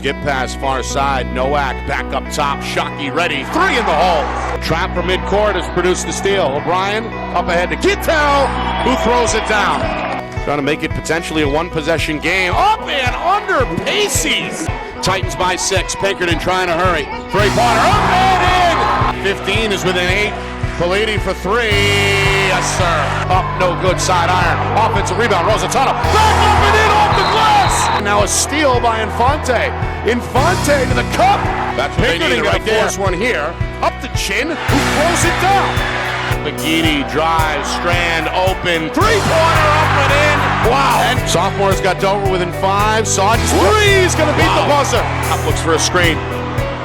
Skip pass far side. Nowak back up top. Shockey ready. 3 in the hole. Trap from midcourt has produced the steal. O'Brien up ahead to Kittel, who throws it down. Trying to make it potentially a one-possession game. Up and under Pacey's. Titans by 6. Pinkerton trying to hurry. Three-pointer up and in. 15 is within 8. Politi for 3. Yes, sir. Up, no good. Side iron. Offensive rebound. Rosatano. Back up and in off the glass. Now a steal by Infante. Infante to the cup. That's what Pinkerton right there. Force one here. Up the chin. Who throws it down? McGeady drives. Strand open. Three-pointer up and in. Wow. And sophomore's got Dover within 5. Sawd's 3 is going to beat the buzzer. Up looks for a screen.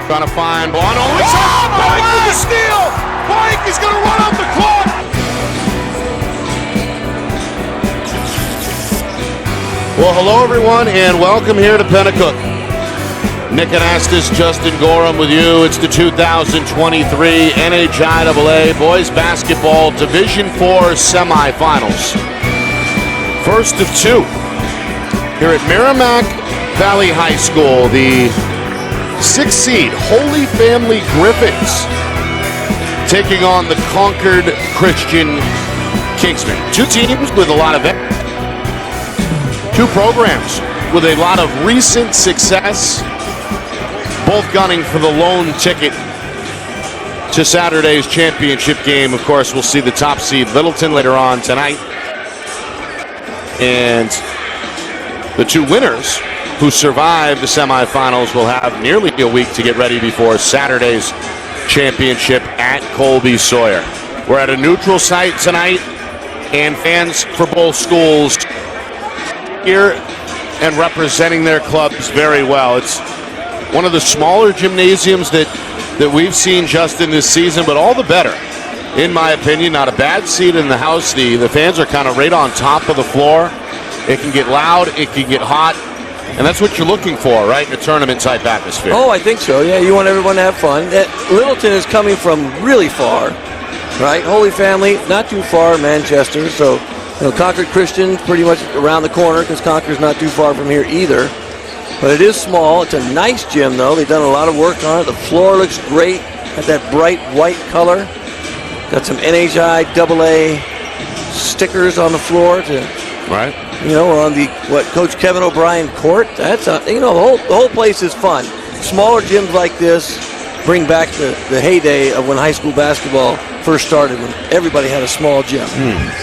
Trying to find Bono. Pike with the steal. Pike is going to run out the clock. Well, hello everyone, and welcome here to Pennacook. Nick Anastas, Justin Gorham with you. It's the 2023 NHIAA Boys Basketball Division IV Semifinals. First of 2 here at Merrimack Valley High School. The 6th seed Holy Family Griffins taking on the Concord Christian Kingsmen. 2 teams with a lot of 2 programs with a lot of recent success, both gunning for the lone ticket to Saturday's championship game. Of course, we'll see the top seed Littleton later on tonight. And the 2 winners who survive the semifinals will have nearly a week to get ready before Saturday's championship at Colby Sawyer. We're at a neutral site tonight, and fans for both schools here and representing their clubs very well. It's one of the smaller gymnasiums that we've seen, Justin, this season, but all the better, in my opinion. Not a bad seat in the house. The fans are kind of right on top of the floor. It can get loud, it can get hot, and that's what you're looking for, right, in a tournament-type atmosphere. Oh, I think so, yeah. You want everyone to have fun. Littleton is coming from really far, right? Holy Family, not too far, Manchester, so Concord Christian pretty much around the corner because Concord's not too far from here either. But it is small. It's a nice gym, though. They've done a lot of work on it. The floor looks great. Got that bright white color. Got some NHIAA stickers on the floor right. On the Coach Kevin O'Brien court. That's the whole place is fun. Smaller gyms like this bring back the heyday of when high school basketball first started, when everybody had a small gym.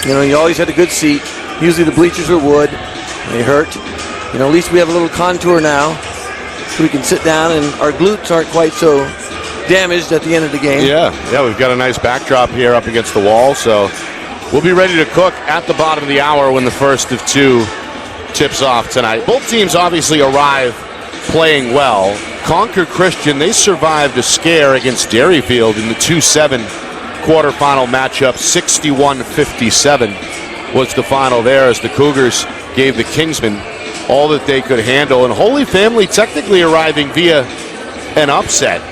You always had a good seat. Usually the bleachers are wood. They hurt. At least we have a little contour now, so we can sit down and our glutes aren't quite so damaged at the end of the game. Yeah, we've got a nice backdrop here up against the wall, so we'll be ready to cook at the bottom of the hour when the first of 2 tips off tonight. Both teams obviously arrive playing well. Concord Christian, they survived a scare against Derryfield in the 2-7 quarterfinal matchup. 61-57 was the final there as the Cougars gave the Kingsmen all that they could handle. And Holy Family technically arriving via an upset.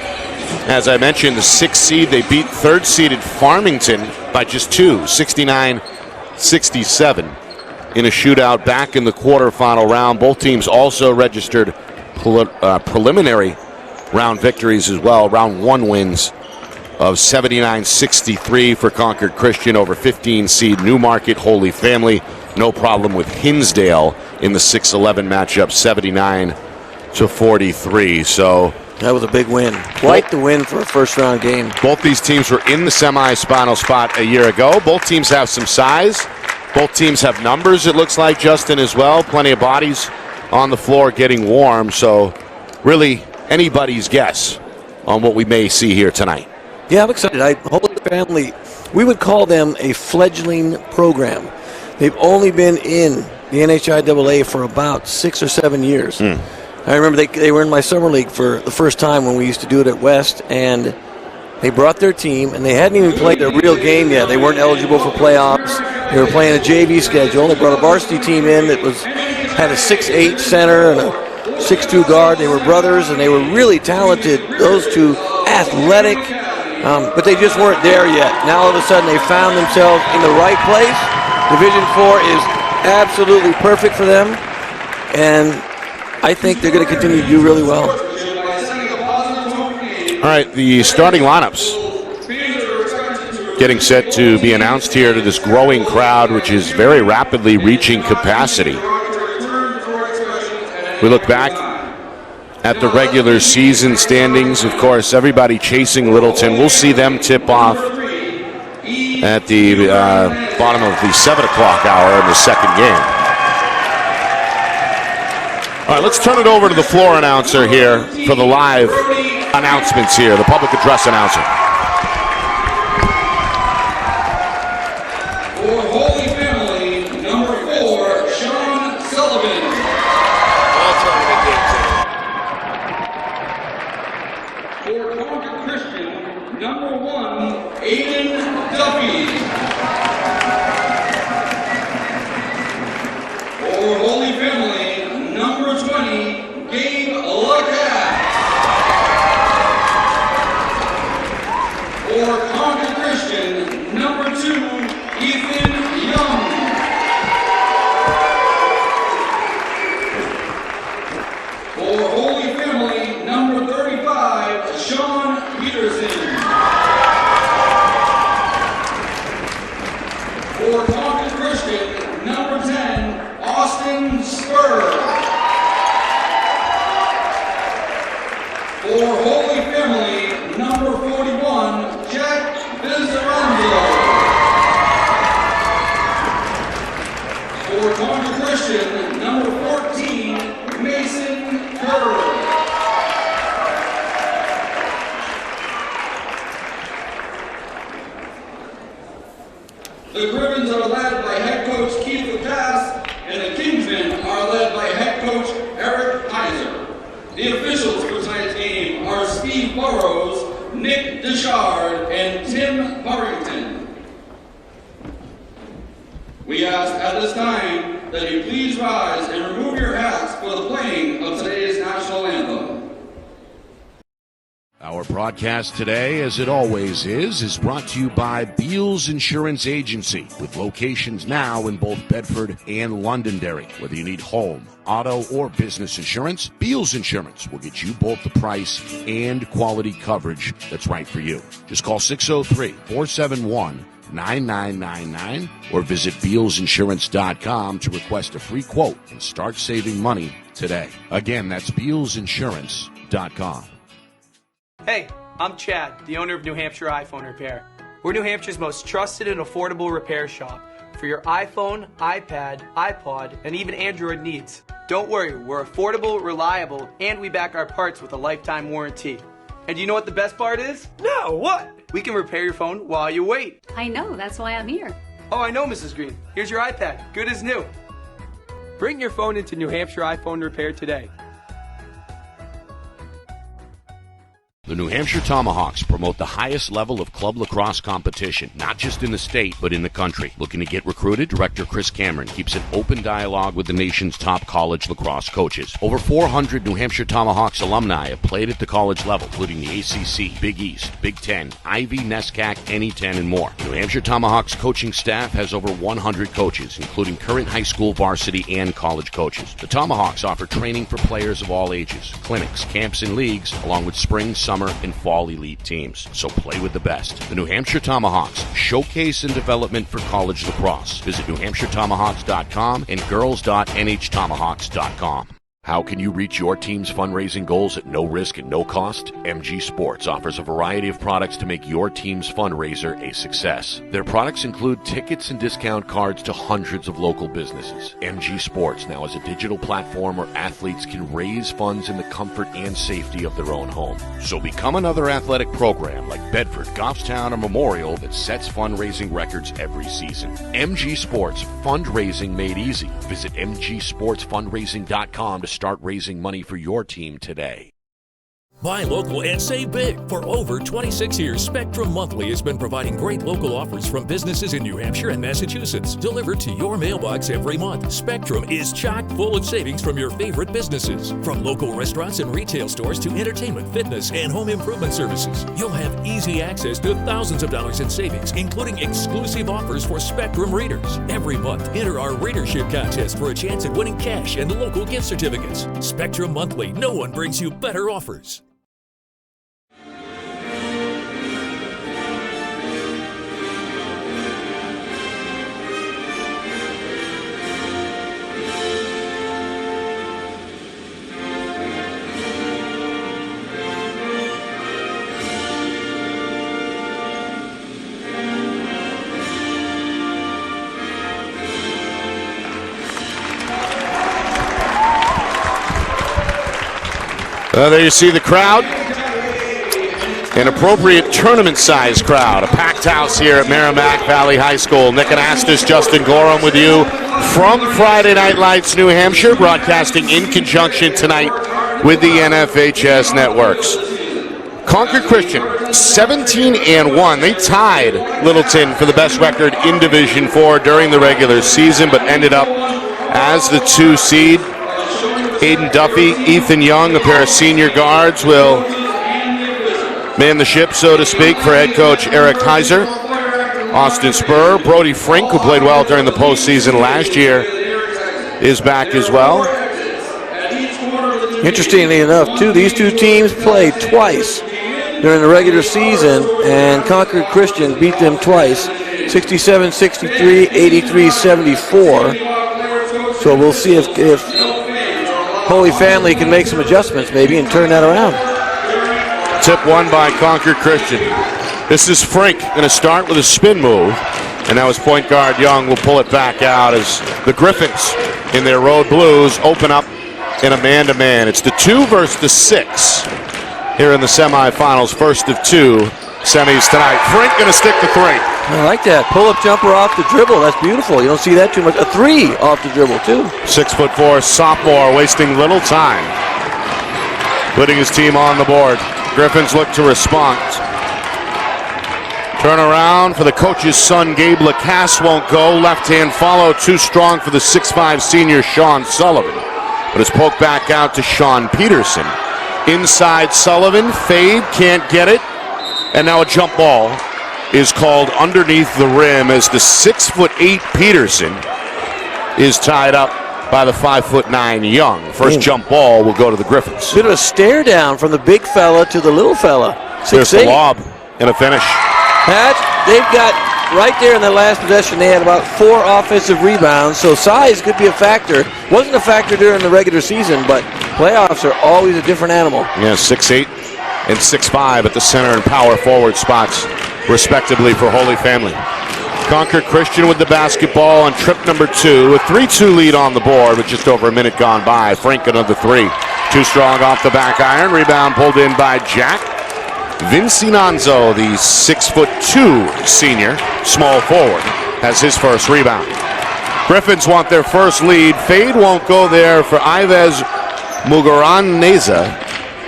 As I mentioned, the 6th seed, they beat 3rd-seeded Farmington by just 2, 69-67 in a shootout back in the quarterfinal round. Both teams also registered preliminary round victories as well. Round 1 wins of 79-63 for Concord Christian over 15-seed Newmarket. Holy Family, no problem with Hinsdale in the 6-11 matchup, 79-43. So that was a big win. Quite the win for a first-round game. Both these teams were in the semi-final spot a year ago. Both teams have some size. Both teams have numbers, it looks like, Justin, as well. Plenty of bodies on the floor getting warm. So really anybody's guess on what we may see here tonight. Yeah, I'm excited. Holy Family, we would call them a fledgling program. They've only been in the NHIAA for about 6 or 7 years. I remember they were in my summer league for the first time when we used to do it at West, and they brought their team, and they hadn't even played a real game yet. They weren't eligible for playoffs. They were playing a JV schedule. They brought a varsity team in that had a 6'8 center and a 6'2 guard. They were brothers, and they were really talented, those 2, athletic, but they just weren't there yet. Now all of a sudden they found themselves in the right place. Division IV is absolutely perfect for them, and I think they're going to continue to do really well. All right, the starting lineups getting set to be announced here to this growing crowd, which is very rapidly reaching capacity. We look back at the regular season standings. Of course, everybody chasing Littleton. We'll see them tip off at the bottom of the 7 o'clock hour in the second game. All right, let's turn it over to the floor announcer here for the live announcements here, the public address announcer. For Holy Family, number 4, Sean Sullivan. For Concord Christian, number 1, Aiden Duffy. For Holy Family, number 20, Gabe Lacat. For Concord Christian, number 2, Ethan Young. For Holy Family, number 35, Sean Peterson. For Concord Christian, number 10, Austin Spur. For Holy Family, number 41, Jack Vizarando. For Concord Christian, number 14, Mason Kerr. The Griffins are led by head coach Keith Lacasse, and the Kingsmen are led by head coach Eric Heiser. The officials for tonight's game are Steve Burrows, Nick Deschard, and Tim Burrington. We ask at this time that you please rise and remove your hats for the playing of today's national anthem. Our broadcast today, as it always is brought to you by Beals Insurance Agency, with locations now in both Bedford and Londonderry. Whether you need home, auto, or business insurance, Beals Insurance will get you both the price and quality coverage that's right for you. Just call 603-471-9999 or visit BealsInsurance.com to request a free quote and start saving money today. Again, that's BealsInsurance.com. Hey, I'm Chad, the owner of New Hampshire iPhone Repair. We're New Hampshire's most trusted and affordable repair shop for your iPhone, iPad, iPod, and even Android needs. Don't worry, we're affordable, reliable, and we back our parts with a lifetime warranty. And you know what the best part is? No, what? We can repair your phone while you wait. I know, that's why I'm here. Oh, I know, Mrs. Green. Here's your iPad, good as new. Bring your phone into New Hampshire iPhone Repair today. The New Hampshire Tomahawks promote the highest level of club lacrosse competition, not just in the state, but in the country. Looking to get recruited? Director Chris Cameron keeps an open dialogue with the nation's top college lacrosse coaches. Over 400 New Hampshire Tomahawks alumni have played at the college level, including the ACC, Big East, Big Ten, Ivy, NESCAC, NE10, and more. The New Hampshire Tomahawks coaching staff has over 100 coaches, including current high school varsity and college coaches. The Tomahawks offer training for players of all ages, clinics, camps, and leagues, along with spring, summer, and fall elite teams. So play with the best. The New Hampshire Tomahawks, showcase and development for college lacrosse. Visit NewHampshireTomahawks.com and girls.nhtomahawks.com. How can you reach your team's fundraising goals at no risk and no cost? MG Sports offers a variety of products to make your team's fundraiser a success. Their products include tickets and discount cards to hundreds of local businesses. MG Sports now has a digital platform where athletes can raise funds in the comfort and safety of their own home. So become another athletic program like Bedford, Goffstown, or Memorial that sets fundraising records every season. MG Sports, fundraising made easy. Visit mgsportsfundraising.com to start raising money for your team today. Buy local and save big. For over 26 years, Spectrum Monthly has been providing great local offers from businesses in New Hampshire and Massachusetts, delivered to your mailbox every month. Spectrum is chock full of savings from your favorite businesses. From local restaurants and retail stores to entertainment, fitness, and home improvement services. You'll have easy access to thousands of dollars in savings, including exclusive offers for Spectrum readers. Every month, enter our readership contest for a chance at winning cash and local gift certificates. Spectrum Monthly. No one brings you better offers. There you see the crowd. An appropriate tournament-sized crowd. A packed house here at Merrimack Valley High School. Nick Anastas, Justin Gorham with you from Friday Night Lights, New Hampshire, broadcasting in conjunction tonight with the NFHS networks. Concord Christian, 17-1. They tied Littleton for the best record in Division IV during the regular season, but ended up as the 2 seed. Aiden Duffy, Ethan Young, a pair of senior guards, will man the ship, so to speak, for head coach Eric Heiser. Austin Spur, Brody Frink, who played well during the postseason last year, is back as well. Interestingly enough, too, these two teams played twice during the regular season, and Concord Christian beat them twice, 67-63, 83-74. So we'll see if Holy Family can make some adjustments maybe and turn that around. Tip won by Concord Christian. This is Frink going to start with a spin move, and now his point guard Young will pull it back out as the Griffins in their road blues open up in a man-to-man. It's the 2 versus the 6 here in the semifinals, first of 2 semis tonight. Frink going to stick the 3. I like that. Pull-up jumper off the dribble. That's beautiful. You don't see that too much. A 3 off the dribble, too. 6'4" sophomore, wasting little time, putting his team on the board. Griffins look to respond. Turn around for the coach's son, Gabe Lacasse won't go. Left-hand follow, too strong for the 6'5" senior Sean Sullivan. But it's poked back out to Sean Peterson. Inside Sullivan, fade, can't get it. And now a jump ball is called underneath the rim as the 6'8" Peterson is tied up by the 5'9" Young. First jump ball will go to the Griffins. Bit of a stare down from the big fella to the little fella. 6'8". There's the lob and a finish. They've got right there in the last possession, they had about 4 offensive rebounds, so size could be a factor. Wasn't a factor during the regular season, but playoffs are always a different animal. Yeah, 6'8" and 6'5" at the center and power forward spots, respectively, for Holy Family. Concord Christian with the basketball on trip number 2. A 3-2 lead on the board with just over a minute gone by. Frank another 3. Too strong off the back iron. Rebound pulled in by Jack. Vincenzo, the 6'2" senior, small forward, has his first rebound. Griffins want their first lead. Fade won't go there for Ives Muguraneza,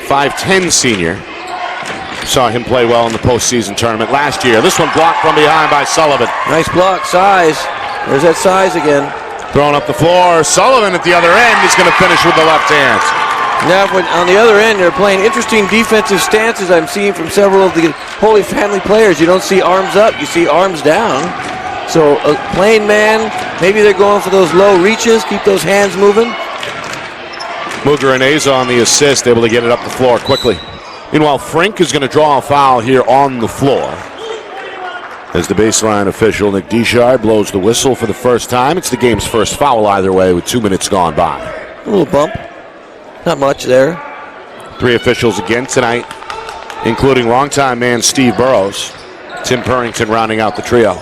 5'10" senior. Saw him play well in the postseason tournament last year. This one blocked from behind by Sullivan. Nice block, size. There's that size again. Throwing up the floor. Sullivan at the other end is going to finish with the left hand. Now, on the other end, they're playing interesting defensive stances I'm seeing from several of the Holy Family players. You don't see arms up, you see arms down. So, playing man, maybe they're going for those low reaches, keep those hands moving. Muguraneza on the assist, able to get it up the floor quickly. Meanwhile, Frink is going to draw a foul here on the floor as the baseline official, Nick Deschard, blows the whistle for the first time. It's the game's first foul either way with 2 minutes gone by. A little bump. Not much there. 3 officials again tonight, including longtime man Steve Burrows. Tim Purrington rounding out the trio.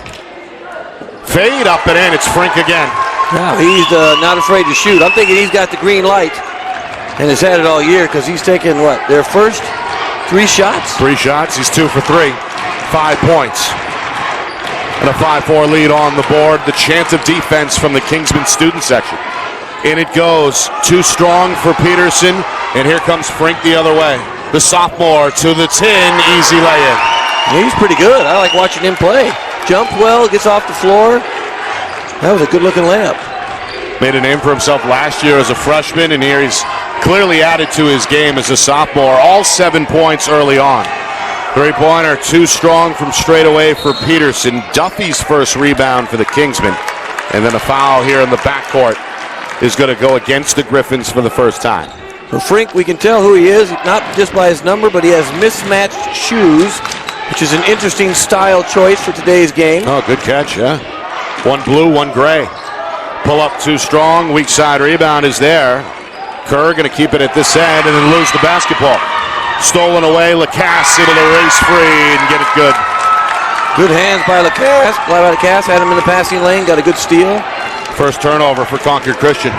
Fade up and in. It's Frink again. Now he's not afraid to shoot. I'm thinking he's got the green light and has had it all year because he's taken, what, their first 3 shots? 3 shots. He's 2 for 3. 5 points. And a 5-4 lead on the board. The chant of defense from the Kingsman student section. In it goes. Too strong for Peterson. And here comes Frink the other way. The sophomore to the 10. Easy lay-in. Yeah, he's pretty good. I like watching him play. Jump well, gets off the floor. That was a good-looking layup. Made a name for himself last year as a freshman, and here he's clearly added to his game as a sophomore. All 7 points early on. 3-pointer, too strong from straight away for Peterson. Duffy's first rebound for the Kingsmen. And then a foul here in the backcourt is going to go against the Griffins for the first time. Well, Frink, we can tell who he is, not just by his number, but he has mismatched shoes, which is an interesting style choice for today's game. Oh, good catch, yeah. One blue, one gray. Pull up too strong, weak side rebound is there. Kerr going to keep it at this end and then lose the basketball. Stolen away, Lacasse into the race free and get it good. Good hands by Lacasse. Fly by Lacasse, had him in the passing lane, got a good steal. First turnover for Concord Christian.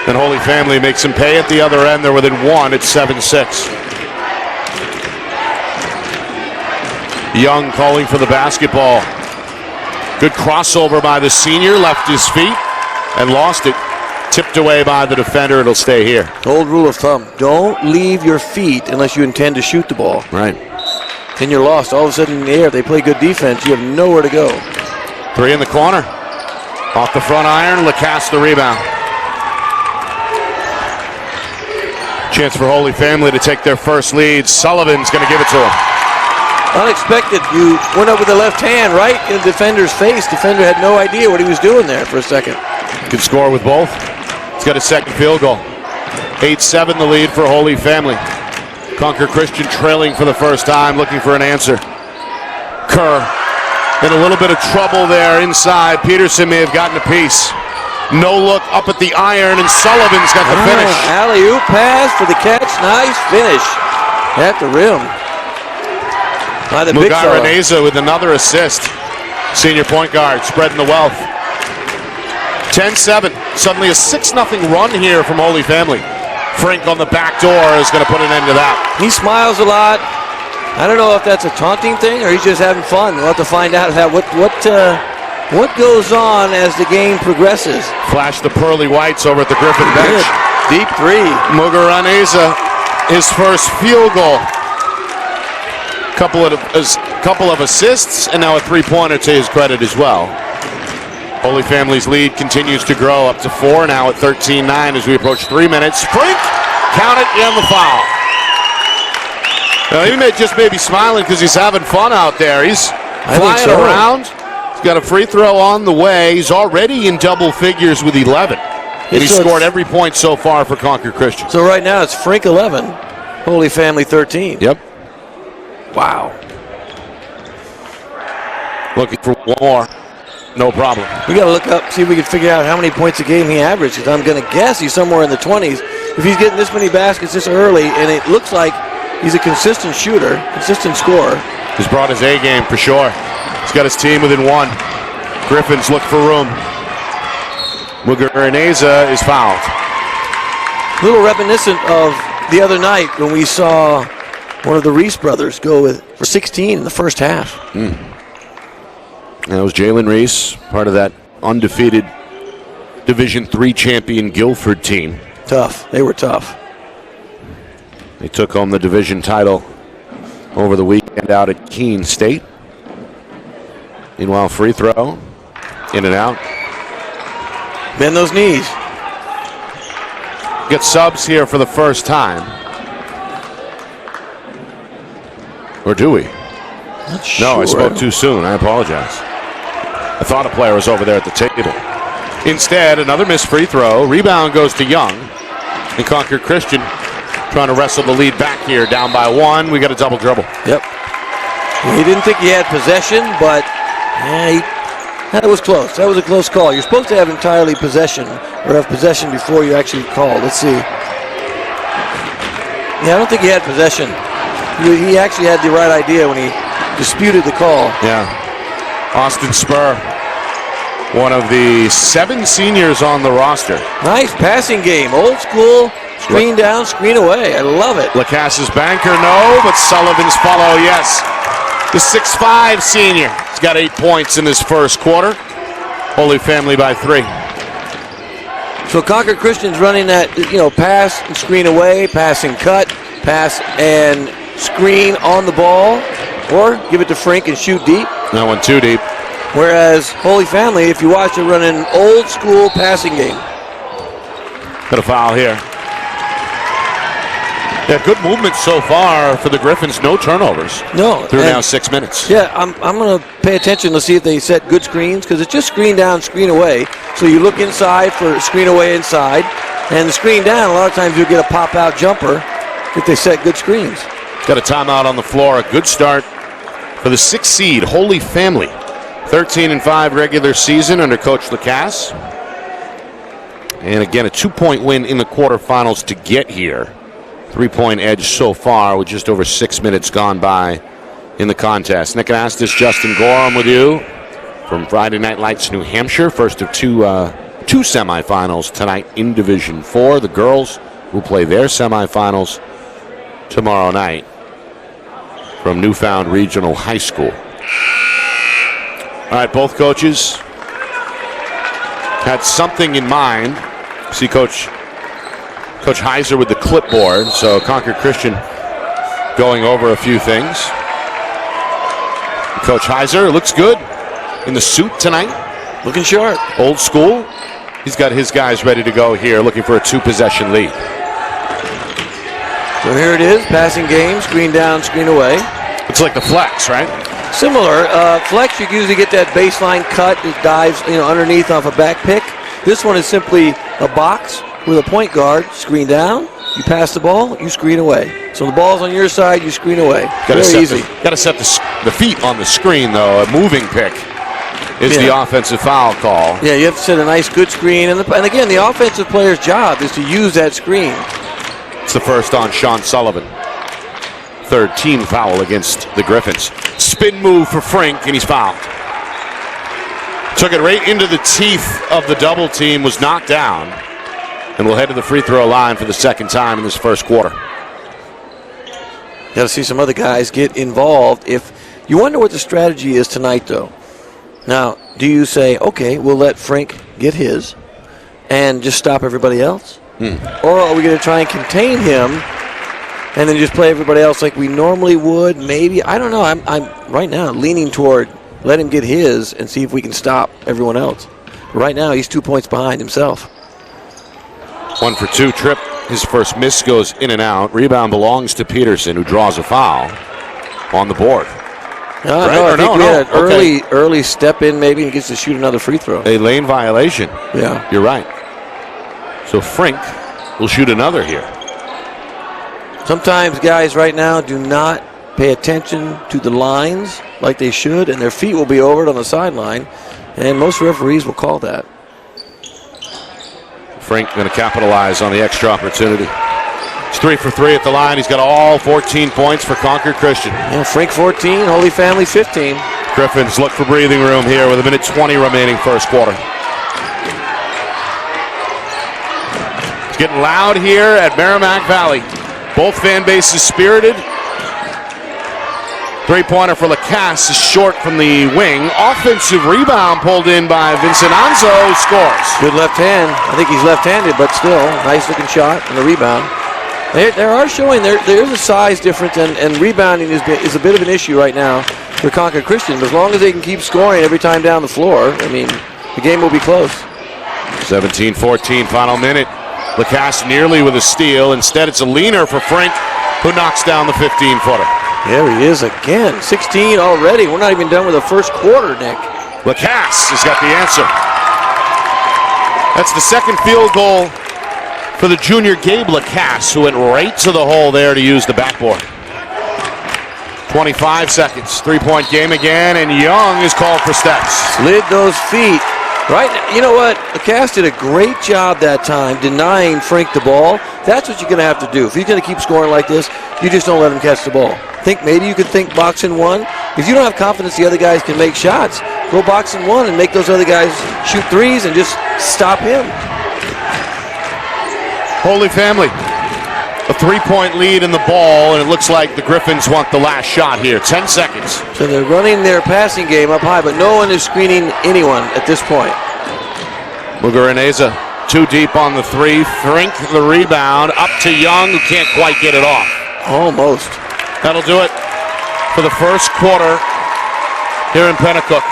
And Holy Family makes him pay at the other end. They're within one. It's 7-6. Young calling for the basketball. Good crossover by the senior. Left his feet and lost it. Tipped away by the defender. It'll stay here. Old rule of thumb, don't leave your feet unless you intend to shoot the ball. Right. Then you're lost. All of a sudden in the air, they play good defense. You have nowhere to go. 3 in the corner. Off the front iron. Lacasse the rebound. Chance for Holy Family to take their first lead. Sullivan's going to give it to him. Unexpected. You went up with the left hand right in the defender's face. Defender had no idea what he was doing there for a second. Good score with both. He's got a second field goal. 8-7 the lead for Holy Family. Concord Christian trailing for the first time, looking for an answer. Kerr in a little bit of trouble there inside. Peterson may have gotten a piece. No look up at the iron, and Sullivan's got the finish. Alley-oop pass for the catch. Nice finish at the rim. By the big fella. Mugaraneza with another assist. Senior point guard spreading the wealth. 10-7. Suddenly a 6-0 run here from Holy Family. Frink on the back door is going to put an end to that. He smiles a lot. I don't know if that's a taunting thing or he's just having fun. We'll have to find out what goes on as the game progresses. Flash the pearly whites over at the Griffin bench. Deep three. Mugaraneza, his first field goal. Couple of assists and now a three-pointer to his credit as well. Holy Family's lead continues to grow up to 4 now at 13-9 as we approach 3 minutes. Frink, count it, and the foul. Now, he may just be smiling because he's having fun out there. He's flying around. He's got a free throw on the way. He's already in double figures with 11. And he's scored every point so far for Concord Christian. So right now it's Frink 11, Holy Family 13. Yep. Wow. Looking for one more. No problem. We got to look up, see if we can figure out how many points a game he averaged, because I'm going to guess he's somewhere in the 20s. If he's getting this many baskets this early, and it looks like he's a consistent shooter, consistent scorer. He's brought his A game for sure. He's got his team within one. Griffins look for room. Mugaraneza is fouled. A little reminiscent of the other night when we saw one of the Reese brothers go for 16 in the first half. That was Jalen Reese, part of that undefeated Division III champion Guilford team. Tough. They were tough. They took home the division title over the weekend out at Keene State. Meanwhile, free throw, in and out. Bend those knees. Get subs here for the first time. Or do we? Not sure. No, I spoke too soon. I apologize. I thought a player was over there at the table. Instead, another missed free throw. Rebound goes to Young. And Concord Christian trying to wrestle the lead back here, down by 1. We got a double dribble. Yep. He didn't think he had possession, but that was close. That was a close call. You're supposed to have entirely possession, or have possession before you actually call. Let's see. Yeah, I don't think he had possession. He actually had the right idea when he disputed the call. Yeah. Austin Spur, one of the 7 seniors on the roster. Nice passing game. Old school. Screen down, screen away. I love it. Lacasse's banker, no, but Sullivan's follow, yes. The 6'5 senior. He's got 8 points in his first quarter. Holy Family by 3. So Concord Christian's running that, pass and screen away, pass and cut, pass and screen on the ball, or give it to Frink and shoot deep. That one too deep. Whereas Holy Family, if you watch it, run an old school passing game. Got a foul here. Yeah, good movement so far for the Griffins. No turnovers. No. Through now 6 minutes. Yeah, I'm going to pay attention to see if they set good screens, because it's just screen down, screen away. So you look inside for screen away inside, And the screen down, a lot of times you'll get a pop-out jumper if they set good screens. Got a timeout on the floor. A good start for the 6th seed, Holy Family. 13-5 regular season under Coach Lacasse. And again, a 2-point win in the quarterfinals to get here. 3-point edge so far with just over 6 minutes gone by in the contest. Nick Anastas, Justin Gorham with you from Friday Night Lights, New Hampshire. First of two semifinals tonight in Division 4. The girls will play their semifinals tomorrow night from Newfound Regional High School. All right, both coaches had something in mind. See Coach Heiser with the clipboard. So Concord Christian going over a few things. Coach Heiser looks good in the suit tonight. Looking sharp. Old school. He's got his guys ready to go here, looking for a 2-possession lead. So here it is, passing game, screen down, screen away. It's like the flex, right? Similar. Flex, you usually get that baseline cut that dives underneath off a back pick. This one is simply a box with a point guard, screen down, you pass the ball, you screen away. So the ball's on your side, you screen away. Very easy. Got to set the feet on the screen, though. A moving pick is the offensive foul call. Yeah, you have to set a nice, good screen. And again, the offensive player's job is to use that screen. It's the first on Sean Sullivan. 3rd team foul against the Griffins. Spin move for Frink, and he's fouled. Took it right into the teeth of the double team, was knocked down, and will head to the free throw line for the 2nd time in this first quarter. Got to see some other guys get involved. If you wonder what the strategy is tonight, though. Now, do you say, okay, we'll let Frink get his and just stop everybody else? Or are we going to try and contain him and then just play everybody else like we normally would? Maybe. I don't know. I'm right now leaning toward let him get his and see if we can stop everyone else. Right now, he's 2 points behind himself. 1 for 2 trip. His first miss goes in and out. Rebound belongs to Peterson, who draws a foul on the board. I think we had an early step in maybe and gets to shoot another free throw. A lane violation. Yeah. You're right. So Frink will shoot another here. Sometimes guys right now do not pay attention to the lines like they should, and their feet will be over it on the sideline, and most referees will call that. Frink going to capitalize on the extra opportunity. He's 3 for 3 at the line. He's got all 14 points for Concord Christian. Yeah, Frink 14, Holy Family 15. Griffins look for breathing room here with 1:20 remaining first quarter. It's getting loud here at Merrimack Valley. Both fan bases spirited. Three-pointer for Lacasse is short from the wing. Offensive rebound pulled in by Vincent Anzo, scores. Good left hand. I think he's left-handed, but still, nice-looking shot and the rebound. They are showing there's a size difference, and rebounding is a bit of an issue right now for Concord Christian. But as long as they can keep scoring every time down the floor, I mean, the game will be close. 17-14, final minute. Lacasse nearly with a steal. Instead, it's a leaner for Frink, who knocks down the 15-footer. There he is again. 16 already. We're not even done with the first quarter, Nick. Lacasse has got the answer. That's the second field goal for the junior Gabe Lacasse, who went right to the hole there to use the backboard. 25 seconds. 3-point game again, and Young is called for steps. Slid those feet. Right, you know what? Lacasse did a great job that time denying Frink the ball. That's what you're going to have to do. If he's going to keep scoring like this, you just don't let him catch the ball. Maybe you could think box and one. If you don't have confidence the other guys can make shots, go box and one and make those other guys shoot threes and just stop him. Holy Family, a 3-point lead in the ball, and it looks like the Griffins want the last shot here. 10 seconds. So they're running their passing game up high, but no one is screening anyone at this point. Muguruza too deep on the three. Frink the rebound. Up to Young, who can't quite get it off. Almost. That'll do it for the first quarter here in Pennacook.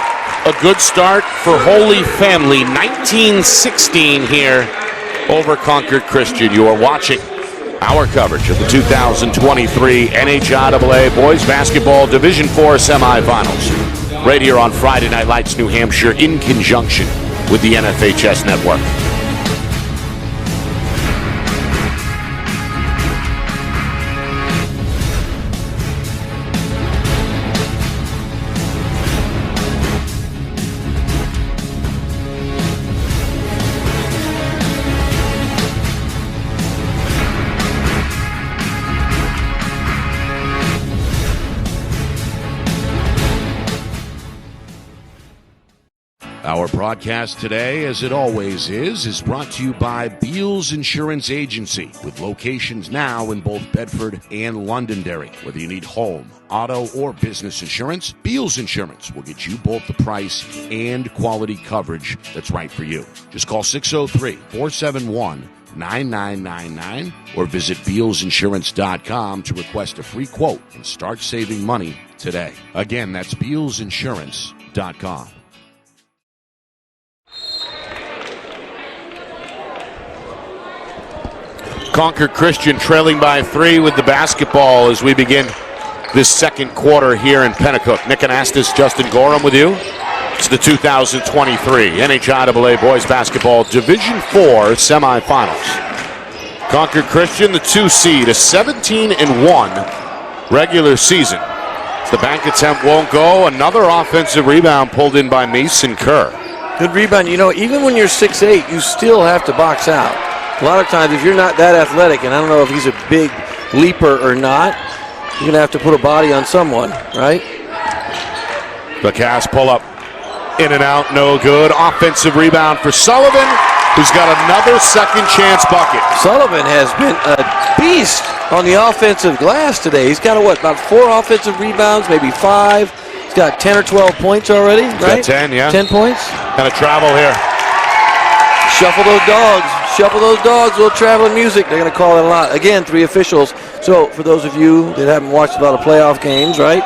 A good start for Holy Family. 19-16 here over Concord Christian. You are watching our coverage of the 2023 NHIAA Boys Basketball Division IV Semifinals. Right here on Friday Night Lights, New Hampshire, in conjunction with the NFHS Network. Our broadcast today, as it always is brought to you by Beals Insurance Agency, with locations now in both Bedford and Londonderry. Whether you need home, auto, or business insurance, Beals Insurance will get you both the price and quality coverage that's right for you. Just call 603-471-9999 or visit BealsInsurance.com to request a free quote and start saving money today. Again, that's BealsInsurance.com. Concord Christian trailing by 3 with the basketball as we begin this second quarter here in Pennacook. Nick Anastas, Justin Gorham with you. It's the 2023 NHIAA Boys Basketball Division IV Semifinals. Concord Christian, the 2 seed, a 17-1 regular season. The bank attempt won't go. Another offensive rebound pulled in by Mason Kerr. Good rebound. You know, even when you're 6'8", you still have to box out. A lot of times, if you're not that athletic, and I don't know if he's a big leaper or not, you're going to have to put a body on someone, right? The cast pull up. In and out, no good. Offensive rebound for Sullivan, who's got another second chance bucket. Sullivan has been a beast on the offensive glass today. He's got, about 4 offensive rebounds, maybe 5. He's got 10 or 12 points already, right? Got 10, yeah. 10 points. Kind of travel here. Shuffle those dogs. Shuffle those dogs. A little traveling music. They're going to call it a lot. Again, 3 officials. So for those of you that haven't watched a lot of playoff games, right?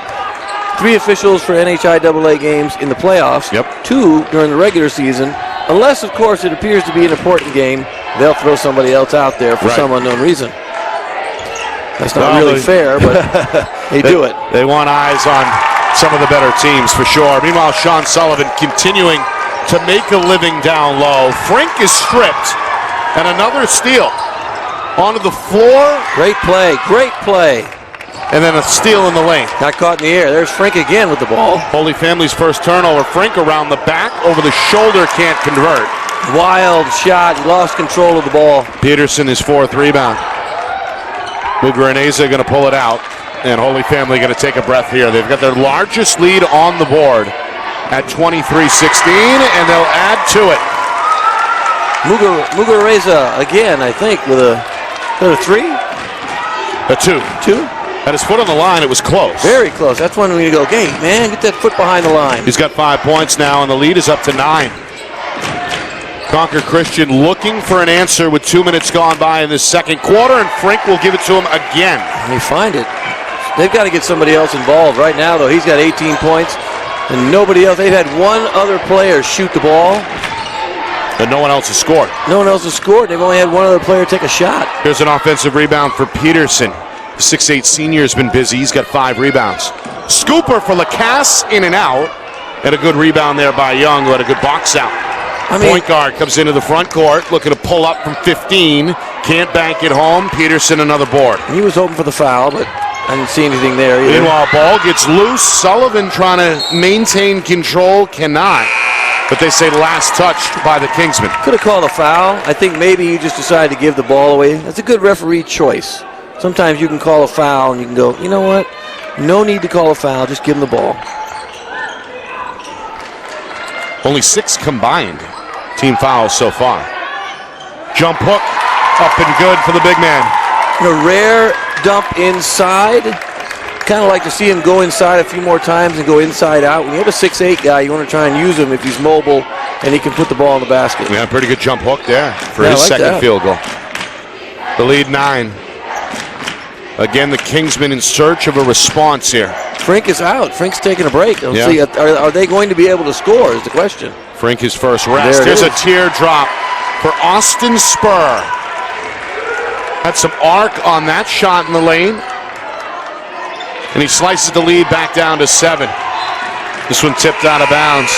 3 officials for NHIAA games in the playoffs. Yep. 2 during the regular season. Unless, of course, it appears to be an important game, they'll throw somebody else out there for some unknown reason. That's not really fair, but they do it. They want eyes on some of the better teams for sure. Meanwhile, Sean Sullivan continuing to make a living down low. Frink is stripped, and another steal onto the floor. Great play, great play. And then a steal in the lane. Got caught in the air. There's Frink again with the ball. Holy Family's first turnover. Frink around the back, over the shoulder, can't convert. Wild shot. He lost control of the ball. Peterson, his 4th rebound. Mugraneza going to pull it out, and Holy Family going to take a breath here. They've got their largest lead on the board at 23-16, and they'll add to it. Mugareza again, I think, with a 3? A 2. 2? Had his foot on the line, it was close. Very close. That's when we go, hey, man, get that foot behind the line. He's got 5 points now, and the lead is up to 9. Concord Christian looking for an answer with 2 minutes gone by in this second quarter, and Frink will give it to him again. They find it. They've got to get somebody else involved. Right now, though, he's got 18 points, and nobody else. They've had one other player shoot the ball. And no one else has scored. No one else has scored. They've only had one other player take a shot. Here's an offensive rebound for Peterson. The 6'8 senior has been busy. He's got 5 rebounds. Scooper for Lacasse, in and out. And a good rebound there by Young, who had a good box out. Point guard comes into the front court, looking to pull up from 15. Can't bank it home. Peterson, another board. He was hoping for the foul, but I didn't see anything there either. Meanwhile, ball gets loose. Sullivan trying to maintain control, cannot. But they say last touched by the Kingsmen. Could have called a foul. I think maybe you just decided to give the ball away. That's a good referee choice. Sometimes you can call a foul and you can go, you know what? No need to call a foul. Just give him the ball. Only 6 combined team fouls so far. Jump hook, up and good for the big man. A rare dump inside. Kind of like to see him go inside a few more times and go inside out. When you have a 6'8 guy, you want to try and use him if he's mobile and he can put the ball in the basket. Yeah, pretty good jump hook there for his second field goal. The lead 9. Again, the Kingsmen in search of a response here. Frink is out. Frink's taking a break. See, are they going to be able to score is the question. Frink his first rest. Here's a teardrop for Austin Spur. Had some arc on that shot in the lane. And he slices the lead back down to 7. This one tipped out of bounds.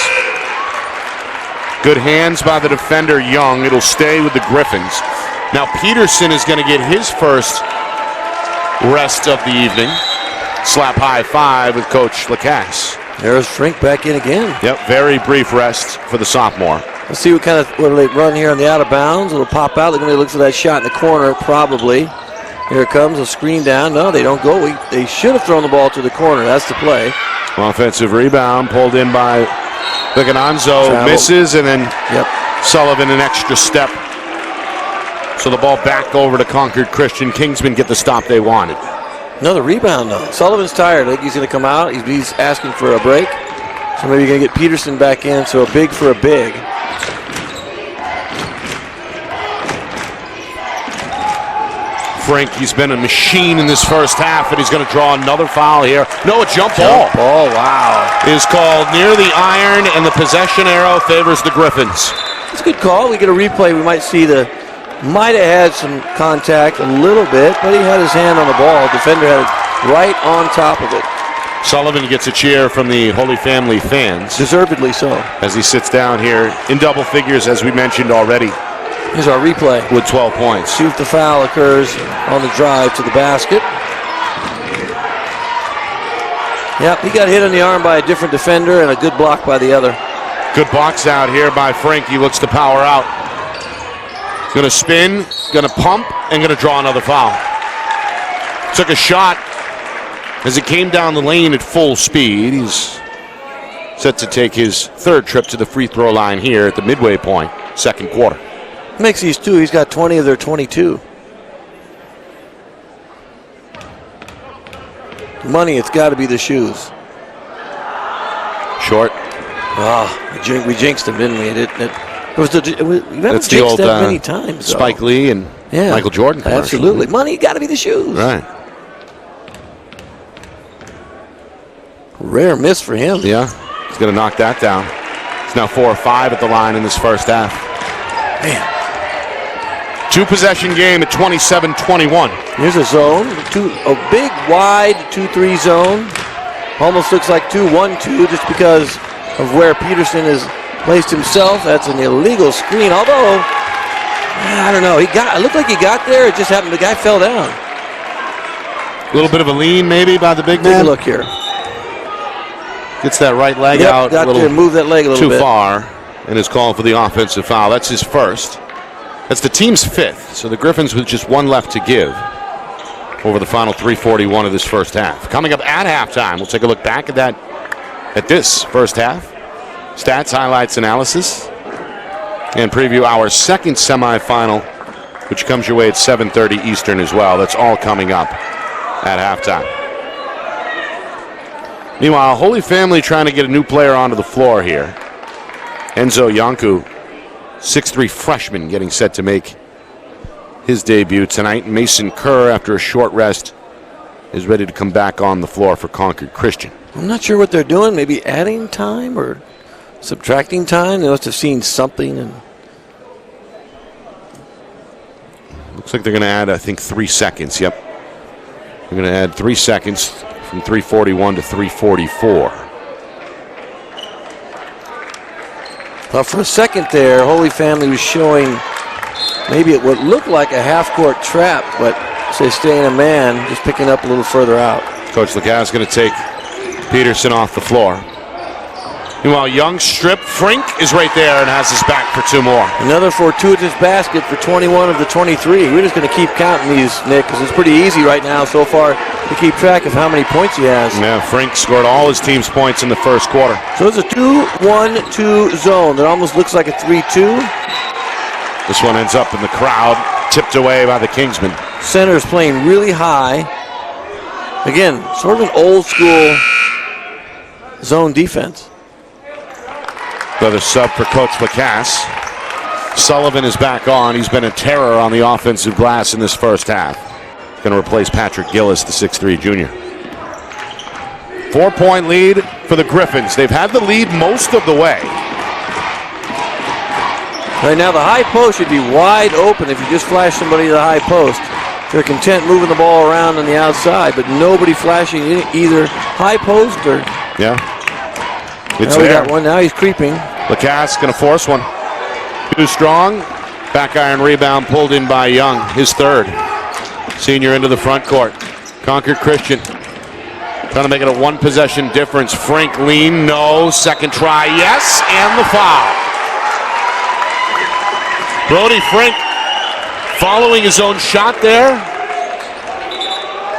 Good hands by the defender, Young. It'll stay with the Griffins. Now Peterson is going to get his first rest of the evening. Slap high 5 with Coach Lacasse. There's Frink back in again. Yep, very brief rest for the sophomore. Let's see what they run here on the out of bounds. It'll pop out. They're going to look for that shot in the corner, probably. Here it comes, a screen down. No, they don't go. They should have thrown the ball to the corner. That's the play. Offensive rebound pulled in by Vigananzo misses, and then Sullivan an extra step. So the ball back over to Concord Christian. Kingsmen get the stop they wanted. Another rebound, though. Sullivan's tired. I think he's going to come out. He's asking for a break. So maybe you're going to get Peterson back in. So a big for a big. Frank, he's been a machine in this first half, and he's going to draw another foul here. No, a jump ball. Oh, wow. Is called near the iron, and the possession arrow favors the Griffins. It's a good call. We get a replay. We might see might have had some contact a little bit, but he had his hand on the ball. Defender had it right on top of it. Sullivan gets a cheer from the Holy Family fans. Deservedly so. As he sits down here in double figures, as we mentioned already. Here's our replay. With 12 points. See if the foul occurs on the drive to the basket. Yep, he got hit on the arm by a different defender and a good block by the other. Good box out here by Frank. He looks to power out. Going to spin, going to pump, and going to draw another foul. Took a shot as it came down the lane at full speed. He's set to take his third trip to the free throw line here at the midway point, second quarter. Makes these two. He's got 20 of their 22. Money, it's got to be the shoes. Short. We jinxed him, didn't we? We haven't That's jinxed the old that many times. Spike Lee and Michael Jordan commercial. Absolutely. Money, got to be the shoes. Right. Rare miss for him. Yeah. He's going to knock that down. It's now 4 or 5 at the line in this first half. Man. Two-possession game at 27-21. Here's a zone. A big, wide 2-3 zone. Almost looks like 2-1-2 just because of where Peterson has placed himself. That's an illegal screen. Although, I don't know. It looked like he got there. It just happened. The guy fell down. A little bit of a lean maybe by the big man. Take a look here. Gets that right leg out. Got to move that leg a little bit. Too far. And is calling for the offensive foul. That's his first. That's the team's fifth. So the Griffins with just one left to give over the final 3:41 of this first half. Coming up at halftime, we'll take a look back at this first half. Stats, highlights, analysis, and preview our second semifinal, which comes your way at 7:30 Eastern as well. That's all coming up at halftime. Meanwhile, Holy Family trying to get a new player onto the floor here. Enzo Yanku, 6'3" freshman, getting set to make his debut tonight. Mason Kerr, after a short rest, is ready to come back on the floor for Concord Christian. I'm not sure what they're doing. Maybe adding time or subtracting time. They must have seen something. And looks like they're going to add, I think, 3 seconds. Yep. They're going to add 3 seconds from 3:41 to 3:44. Well, for a second there, Holy Family was showing maybe it would look like a half-court trap, but say staying a man, just picking up a little further out. Coach Lacasse going to take Peterson off the floor. Meanwhile, Young strip. Frink is right there and has his back for 2 more. Another fortuitous basket for 21 of the 23. We're just going to keep counting these, Nick, because it's pretty easy right now so far to keep track of how many points he has. Yeah, Frink scored all his team's points in the first quarter. So it's a 2-1-2 zone that almost looks like a 3-2. This one ends up in the crowd, tipped away by the Kingsmen. Center is playing really high. Again, sort of an old school zone defense. Another sub for Coach Lacasse. Sullivan is back on. He's been a terror on the offensive glass in this first half. Going to replace Patrick Gillis, the 6'3" junior. 4-point lead for the Griffins. They've had the lead most of the way. Right now, the high post should be wide open if you just flash somebody to the high post. They're content moving the ball around on the outside, but nobody flashing either high post or... Yeah. It's now we there. got one. Now he's creeping. Lacasse going to force one. Too strong. Back iron rebound pulled in by Young, his third. Senior into the front court. Concord Christian trying to make it a 1-possession difference. Frank lean, no. Second try, yes, and the foul. Brody Frank following his own shot there.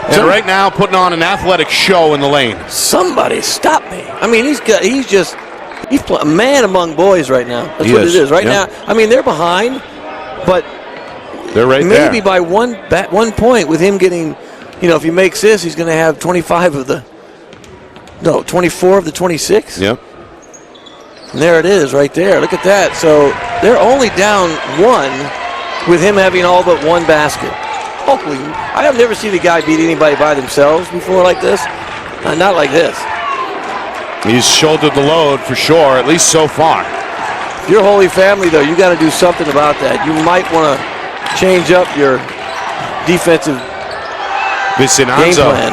And right now putting on an athletic show in the lane. Somebody stop me. I mean, he's He's a man among boys right now. That's what it is. Right now, I mean, they're behind, but they're right maybe by one point with him getting, if he makes this, he's going to have 24 of the 26. Yep. And there it is right there. Look at that. So they're only down 1 with him having all but one basket. Hopefully, I have never seen a guy beat anybody by themselves before like this. Not like this. He's shouldered the load for sure, at least so far. If you're Holy Family, though, you got to do something about that. You might want to change up your defensive game plan.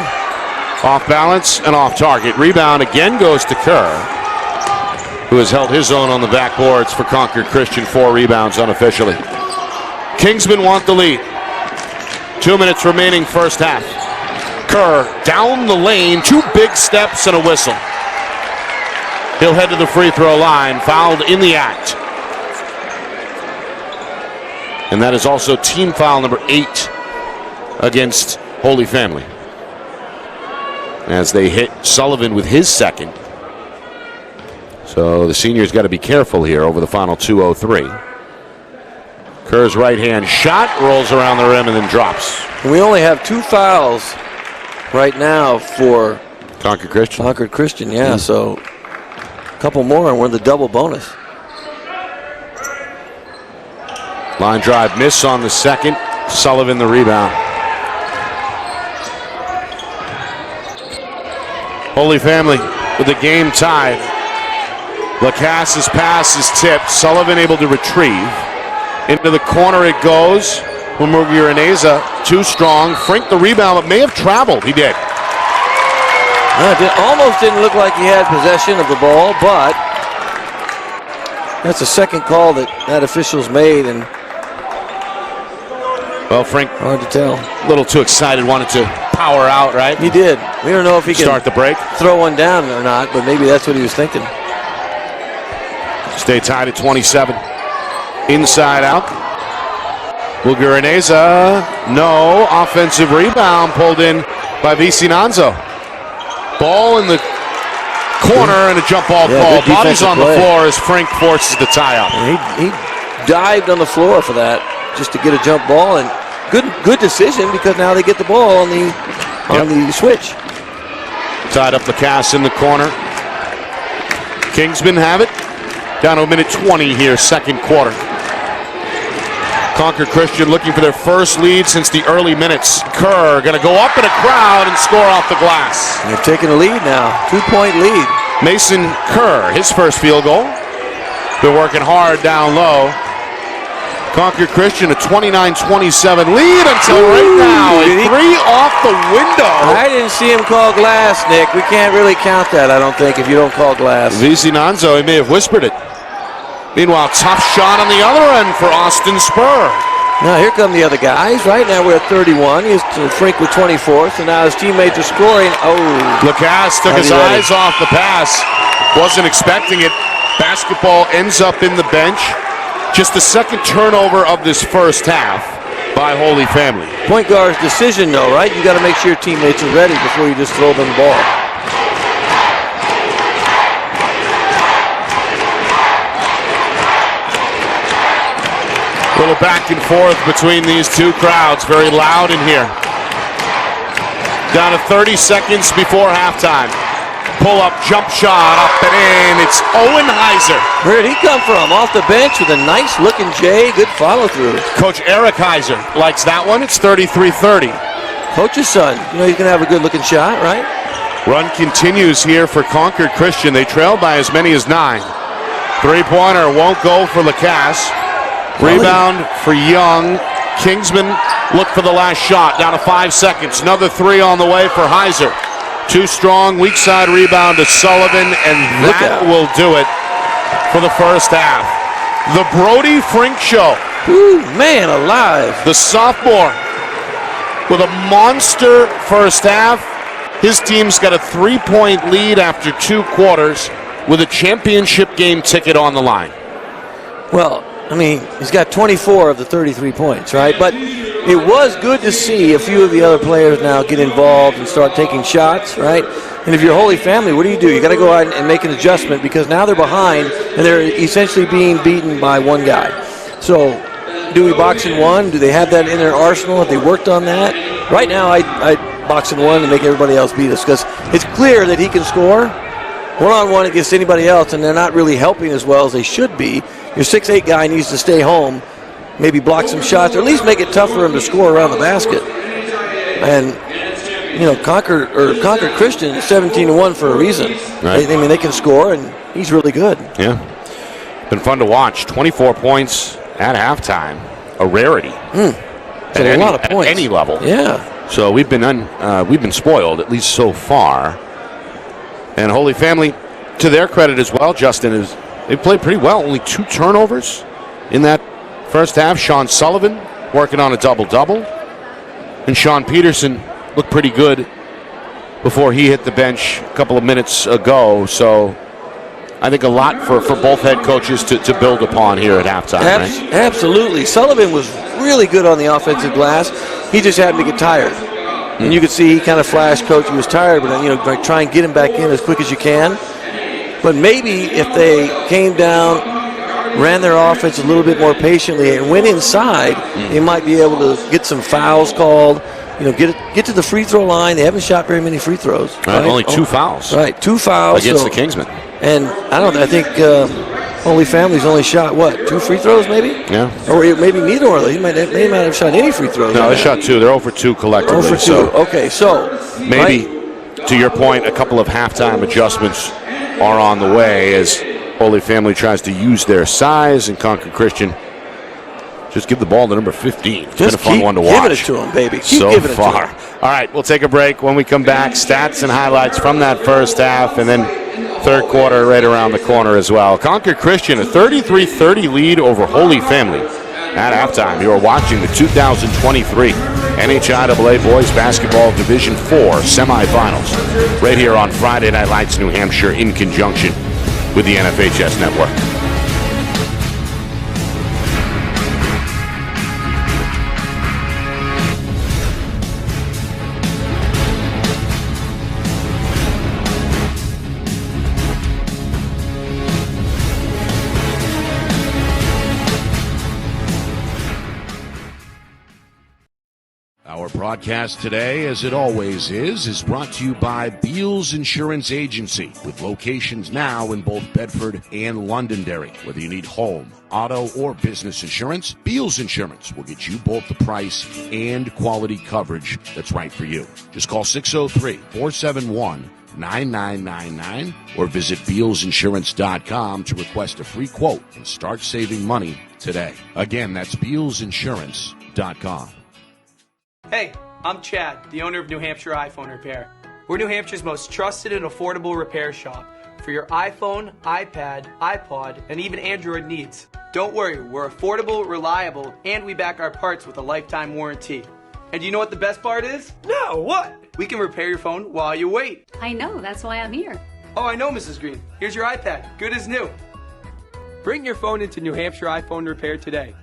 Off balance and off target. Rebound again goes to Kerr, who has held his own on the backboards for Concord Christian. 4 rebounds unofficially. Kingsmen want the lead. 2 minutes remaining first half. Kerr down the lane, 2 big steps and a whistle. He'll head to the free throw line, fouled in the act. And that is also team foul number 8 against Holy Family, as they hit Sullivan with his second. So the senior's got to be careful here over the final 2:03. Kerr's right hand shot rolls around the rim and then drops. We only have 2 fouls right now for Concord Christian. Concord Christian, yeah. So a couple more and we're in the double bonus. Line drive miss on the second. Sullivan the rebound. Holy Family with the game tied. Lacass's pass is tipped. Sullivan able to retrieve. Into the corner it goes. Umugiraneza too strong. Frink the rebound, but may have traveled. He did. It almost didn't look like he had possession of the ball, but that's the second call that officials made, and well, Frink, hard to tell. A little too excited, wanted to power out, right? He did. We don't know if he can start the break, throw one down or not, but maybe that's what he was thinking. Stay tied at 27. Inside out. Umugiraneza, no. Offensive rebound pulled in by Vicinanzo. Ball in the corner and a jump ball call. Bodies on the floor as Frink forces the tie-up. He dived on the floor for that just to get a jump ball, and good decision because now they get the ball on the switch. Tied up Lacasse in the corner. Kingsmen have it. Down to a minute 20 here, second quarter. Concord Christian looking for their first lead since the early minutes. Kerr going to go up in a crowd and score off the glass. They've taken a lead now, 2-point lead. Mason Kerr, his first field goal. They're working hard down low. Concord Christian a 29-27 lead until right now. A 3 off the window. I didn't see him call glass, Nick. We can't really count that, I don't think, if you don't call glass. Vicinanzo, he may have whispered it. Meanwhile, tough shot on the other end for Austin Spur. Now here come the other guys. Right now we're at 31. He's Frink with 24, so now his teammates are scoring. Oh. Lacasse took his eyes off the pass. Wasn't expecting it. Basketball ends up in the bench. Just the second turnover of this first half by Holy Family. Point guard's decision, though, right? You got to make sure your teammates are ready before you just throw them the ball. A little back and forth between these two crowds. Very loud in here. Down to 30 seconds before halftime. Pull-up jump shot up and in. It's Owen Heiser. Where did he come from? Off the bench with a nice-looking J. Good follow-through. Coach Eric Heiser likes that one. It's 33-30. Coach's son. You know he's going to have a good-looking shot, right? Run continues here for Concord Christian. They trail by as many as 9. Three-pointer won't go for Lacasse. Rebound for Young. Kingsman look for the last shot. Down to 5 seconds. Another 3 on the way for Heiser. Too strong. Weak side rebound to Sullivan, and that will do it for the first half. The Brody Frink Show. Ooh, man alive. The sophomore with a monster first half. His team's got a 3-point lead after 2 quarters with a championship game ticket on the line. Well, I mean, he's got 24 of the 33 points, right? But it was good to see a few of the other players now get involved and start taking shots, right? And if you're Holy Family, what do? You got to go out and make an adjustment because now they're behind and they're essentially being beaten by one guy. So do we box in one? Do they have that in their arsenal? Have they worked on that? Right now, I box in one and make everybody else beat us because it's clear that he can score one-on-one against anybody else, and they're not really helping as well as they should be. Your 6'8" guy needs to stay home, maybe block some shots, or at least make it tough for him to score around the basket. And Concord Christian is 17-1 for a reason. Right. They can score, and he's really good. Yeah, been fun to watch. 24 points at halftime, a rarity. At a lot of points at any level. Yeah. So we've been spoiled, at least so far. And Holy Family, to their credit as well, Justin, they played pretty well. Only 2 turnovers in that first half. Sean Sullivan working on a double-double. And Sean Peterson looked pretty good before he hit the bench a couple of minutes ago. So I think a lot for both head coaches to build upon here at halftime. Right? Absolutely. Sullivan was really good on the offensive glass. He just happened to get tired. And you could see he kind of flashed, coach, he was tired, but try and get him back in as quick as you can. But maybe if they came down, ran their offense a little bit more patiently and went inside, they might be able to get some fouls called, get to the free throw line. They haven't shot very many free throws. Right? Only 2 fouls. Right, 2 fouls. Against the Kingsmen. And I think Holy Family's only shot, 2 free throws maybe? Yeah. Or maybe neither one of them. They might have shot any free throws. No, they shot 2. They're 0 for 2 collectively. 0 for 2. So okay, so. Maybe, to your point, a couple of halftime adjustments are on the way as Holy Family tries to use their size, and Concord Christian just give the ball to number 15. It's been a fun one to watch. Giving it to him, baby. Keep so giving it far. To him. All right, we'll take a break. When we come back, stats and highlights from that first half, and then third quarter right around the corner as well. Concord Christian, a 33-30 lead over Holy Family at halftime. You are watching the 2023 NHIAA Boys Basketball Division IV semifinals right here on Friday Night Lights New Hampshire in conjunction with the NFHS Network. Our broadcast today, as it always is brought to you by Beals Insurance Agency, with locations now in both Bedford and Londonderry. Whether you need home, auto, or business insurance, Beals Insurance will get you both the price and quality coverage that's right for you. Just call 603-471-9999 or visit BealsInsurance.com to request a free quote and start saving money today. Again, that's BealsInsurance.com. Hey, I'm Chad, the owner of New Hampshire iPhone Repair. We're New Hampshire's most trusted and affordable repair shop for your iPhone, iPad, iPod, and even Android needs. Don't worry, we're affordable, reliable, and we back our parts with a lifetime warranty. And do you know what the best part is? No, what? We can repair your phone while you wait. I know, that's why I'm here. Oh, I know, Mrs. Green. Here's your iPad, good as new. Bring your phone into New Hampshire iPhone Repair today.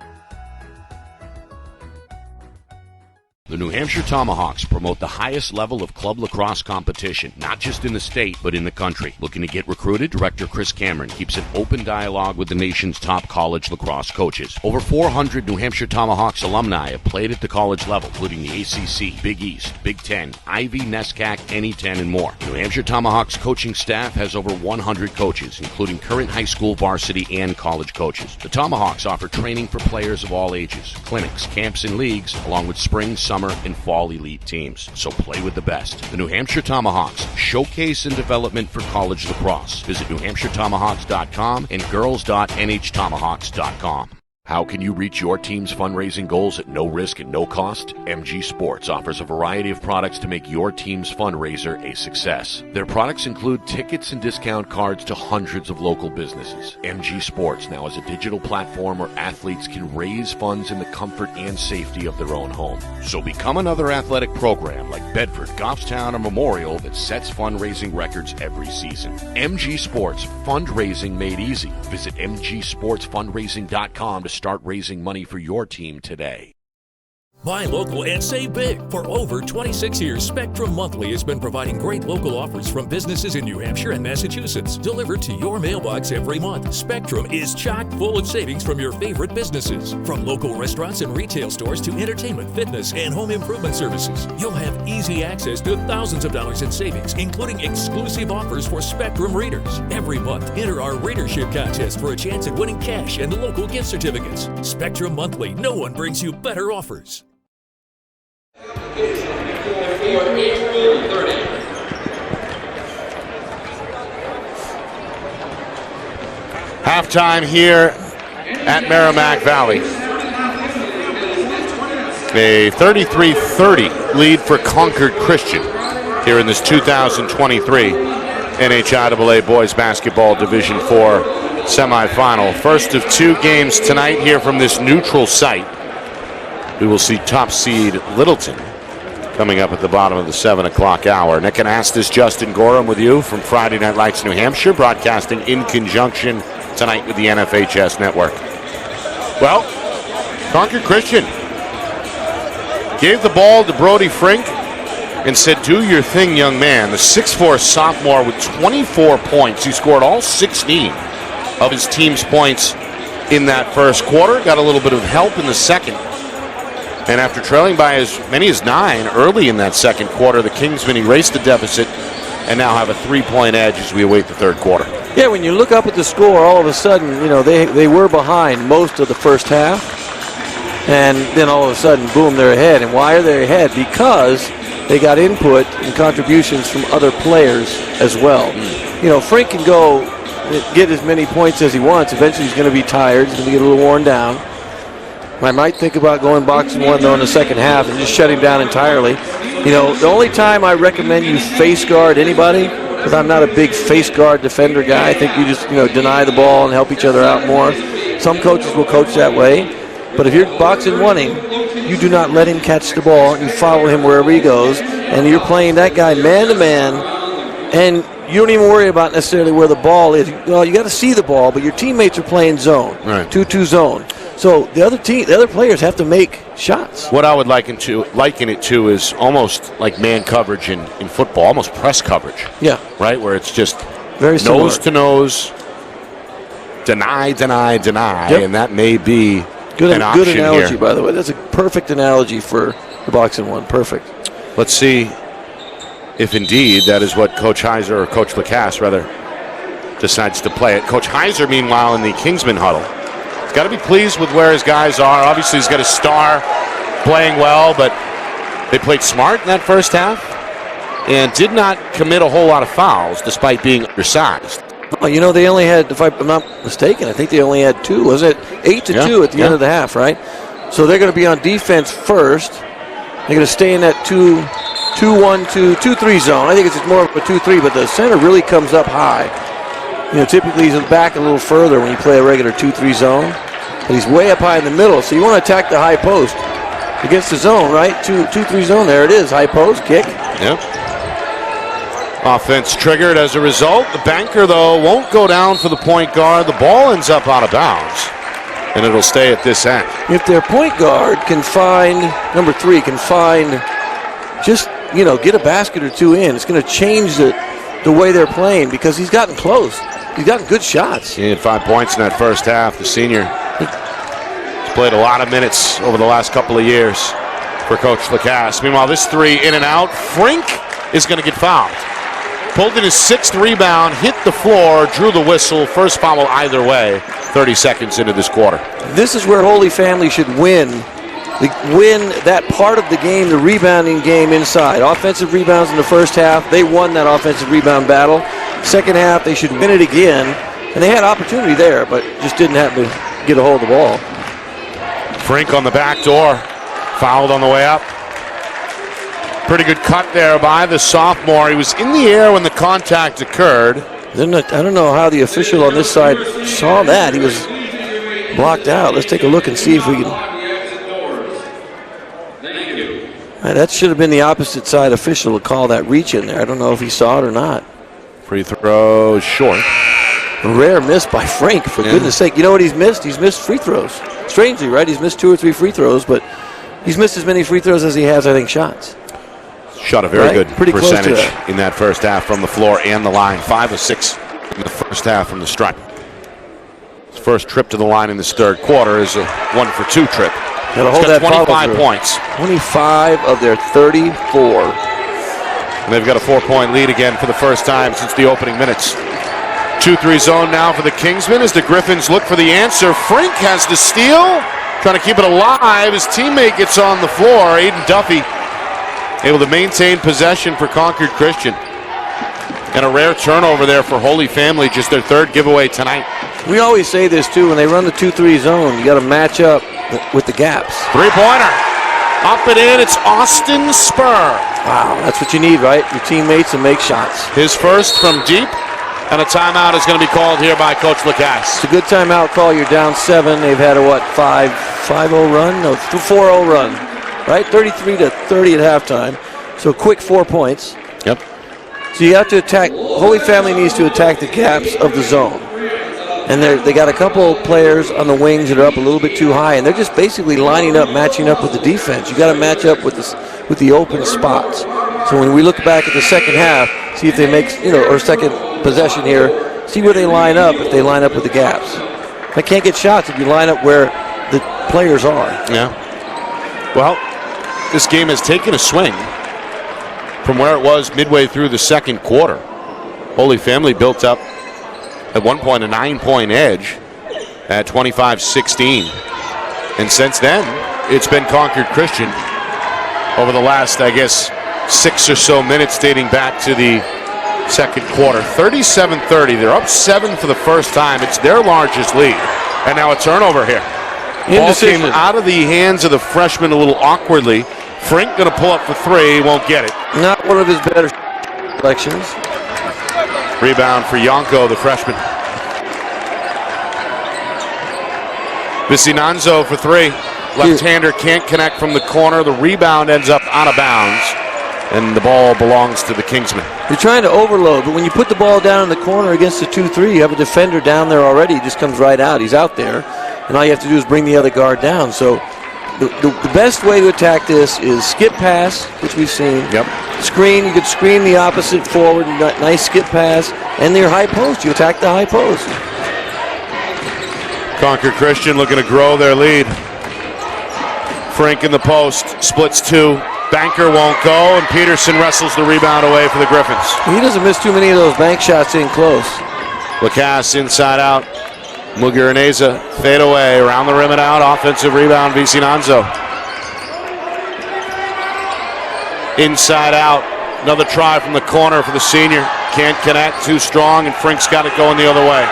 The New Hampshire Tomahawks promote the highest level of club lacrosse competition, not just in the state, but in the country. Looking to get recruited, Director Chris Cameron keeps an open dialogue with the nation's top college lacrosse coaches. Over 400 New Hampshire Tomahawks alumni have played at the college level, including the ACC, Big East, Big Ten, Ivy, NESCAC, NE10, and more. New Hampshire Tomahawks coaching staff has over 100 coaches, including current high school, varsity, and college coaches. The Tomahawks offer training for players of all ages, clinics, camps, and leagues, along with spring, summer, and fall elite teams. So play with the best. The New Hampshire Tomahawks, showcase and development for college lacrosse. Visit NewHampshireTomahawks.com and girls.nhtomahawks.com. How can you reach your team's fundraising goals at no risk and no cost? MG Sports offers a variety of products to make your team's fundraiser a success. Their products include tickets and discount cards to hundreds of local businesses. MG Sports now has a digital platform where athletes can raise funds in the comfort and safety of their own home. So become another athletic program like Bedford, Goffstown, or Memorial that sets fundraising records every season. MG Sports, fundraising made easy. Visit mgsportsfundraising.com to start raising money for your team today. Buy local and save big. For over 26 years, Spectrum Monthly has been providing great local offers from businesses in New Hampshire and Massachusetts, delivered to your mailbox every month. Spectrum is chock full of savings from your favorite businesses. From local restaurants and retail stores to entertainment, fitness, and home improvement services. You'll have easy access to thousands of dollars in savings, including exclusive offers for Spectrum readers. Every month, enter our readership contest for a chance at winning cash and local gift certificates. Spectrum Monthly, no one brings you better offers. For April 30. Halftime here at Merrimack Valley. A 33-30 lead for Concord Christian here in this 2023 NHIAA Boys Basketball Division IV semifinal. First of two games tonight here from this neutral site. We will see top seed Littleton coming up at the bottom of the 7 o'clock hour. Nick Anastas, Justin Gorham with you from Friday Night Lights, New Hampshire, broadcasting in conjunction tonight with the NFHS Network. Well, Concord Christian gave the ball to Brody Frink and said, "Do your thing, young man." The 6'4" sophomore with 24 points. He scored all 16 of his team's points in that first quarter. Got a little bit of help in the second. And after trailing by as many as 9 early in that second quarter, the Kingsmen erased the deficit and now have a 3-point edge as we await the third quarter. Yeah, when you look up at the score, all of a sudden, you know, they were behind most of the first half. And then all of a sudden, boom, they're ahead. And why are they ahead? Because they got input and contributions from other players as well. You know, Frank can go get as many points as he wants. Eventually he's going to be tired. He's going to get a little worn down. I might think about going boxing one, though, in the second half and just shut him down entirely. You know, the only time I recommend you face guard anybody, because I'm not a big face guard defender guy. I think you just, you know, deny the ball and help each other out more. Some coaches will coach that way. But if you're boxing one-ing, you do not let him catch the ball. You follow him wherever he goes. And you're playing that guy man-to-man. And you don't even worry about necessarily where the ball is. Well, you got to see the ball, but your teammates are playing zone, right. 2-2 zone. So the other players have to make shots. What I would liken it to is almost like man coverage in football, almost press coverage. Yeah. Right, where it's just very similar. Nose to nose, deny, yep. and that may be an option. Good analogy, here. By the way. That's a perfect analogy for the boxing one. Perfect. Let's see if indeed that is what Coach Heiser, or Coach Lacasse rather, decides to play it. Coach Heiser, meanwhile, in the Kingsman huddle, he's got to be pleased with where his guys are. Obviously, he's got a star playing well, but they played smart in that first half and did not commit a whole lot of fouls despite being undersized. Well, you know, they only had, if I'm not mistaken, I think they only had 2. Was it 8-2 at the end of the half, right? So they're going to be on defense first. They're going to stay in that 2-1-2-3 zone. I think it's more of a 2-3, but the center really comes up high. You know, typically he's back a little further when you play a regular 2-3 zone. But he's way up high in the middle, so you want to attack the high post against the zone, right? 2-3 zone, there it is, high post, kick. Yep. Offense triggered as a result. The banker, though, won't go down for the point guard. The ball ends up out of bounds, and it'll stay at this end. If their point guard can find, number 3, can find just, you know, get a basket or 2 in, it's going to change the way they're playing because he's gotten close. He's gotten good shots. He had 5 points in that first half. The senior has played a lot of minutes over the last couple of years for Coach Lacasse. Meanwhile, this 3 in and out. Frink is going to get fouled. Pulled in his 6th rebound, hit the floor, drew the whistle. First foul either way, 30 seconds into this quarter. This is where Holy Family should win that part of the game, the rebounding game inside. Offensive rebounds in the first half, they won that offensive rebound battle. Second half, they should win it again. And they had opportunity there, but just didn't happen to get a hold of the ball. Frink on the back door, fouled on the way up. Pretty good cut there by the sophomore. He was in the air when the contact occurred. I don't know how the official on this side saw that. He was blocked out. Let's take a look and see if we can. That should have been the opposite side official to call that reach in there. I don't know if he saw it or not. Free throw short. A rare miss by Frank, for goodness sake. You know what he's missed? He's missed free throws. Strangely, right? He's missed 2 or 3 free throws, but He's missed as many free throws as he has, I think, shots. Shot a very good Pretty percentage close to that in that first half from the floor and the line. 5 of 6 in the first half from the stripe. His first trip to the line in this third quarter is a 1-for-2 trip. He's got 25 points. 25 of their 34. And they've got a 4-point lead again for the first time since the opening minutes. 2-3 zone now for the Kingsmen as the Griffins look for the answer. Frink has the steal, trying to keep it alive. His teammate gets on the floor. Aiden Duffy able to maintain possession for Concord Christian. And a rare turnover there for Holy Family, just their third giveaway tonight. We always say this, too, when they run the 2-3 zone, you got to match up with the gaps. Three-pointer. Up and in, it's Austin Spur. Wow, that's what you need, right? Your teammates to make shots. His first from deep, and a timeout is going to be called here by Coach Lacasse. It's a good timeout call. You're down 7. They've had a, 5-0 run? No, 4-0 run, right? 33-30 at halftime. So quick 4 points. Yep. So you have to attack. Holy Family needs to attack the gaps of the zone. And they got a couple players on the wings that are up a little bit too high, and they're just basically lining up, matching up with the defense. You got to match up with the open spots. So when we look back at the second half, see if they make, or second possession here, see where they line up if they line up with the gaps. I can't get shots if you line up where the players are. Yeah. Well, this game has taken a swing from where it was midway through the second quarter. Holy Family built up at one point a 9-point edge at 25-16. And since then, it's been Concord Christian over the last, 6 or so minutes dating back to the second quarter. 37-30. They're up 7 for the first time. It's their largest lead. And now a turnover here. Ball came out of the hands of the freshman a little awkwardly. Frink going to pull up for 3. Won't get it. Not one of his better selections. Rebound for Yonko, the freshman. Vicinanzo for 3. Left-hander can't connect from the corner. The rebound ends up out of bounds. And the ball belongs to the Kingsmen. You're trying to overload, but when you put the ball down in the corner against the 2-3, you have a defender down there already. He just comes right out. He's out there. And all you have to do is bring the other guard down. So the best way to attack this is skip pass, which we've seen. Yep. Screen, you could screen the opposite forward, nice skip pass, and your high post. You attack the high post. Concord Christian looking to grow their lead. Frink in the post, splits 2. Banker won't go, and Peterson wrestles the rebound away for the Griffins. He doesn't miss too many of those bank shots in close. Lacasse inside out. Muguruza fade away, around the rim and out. Offensive rebound, Vicinanzo. Inside out. Another try from the corner for the senior. Can't connect, too strong, and Frink's got it going the other way.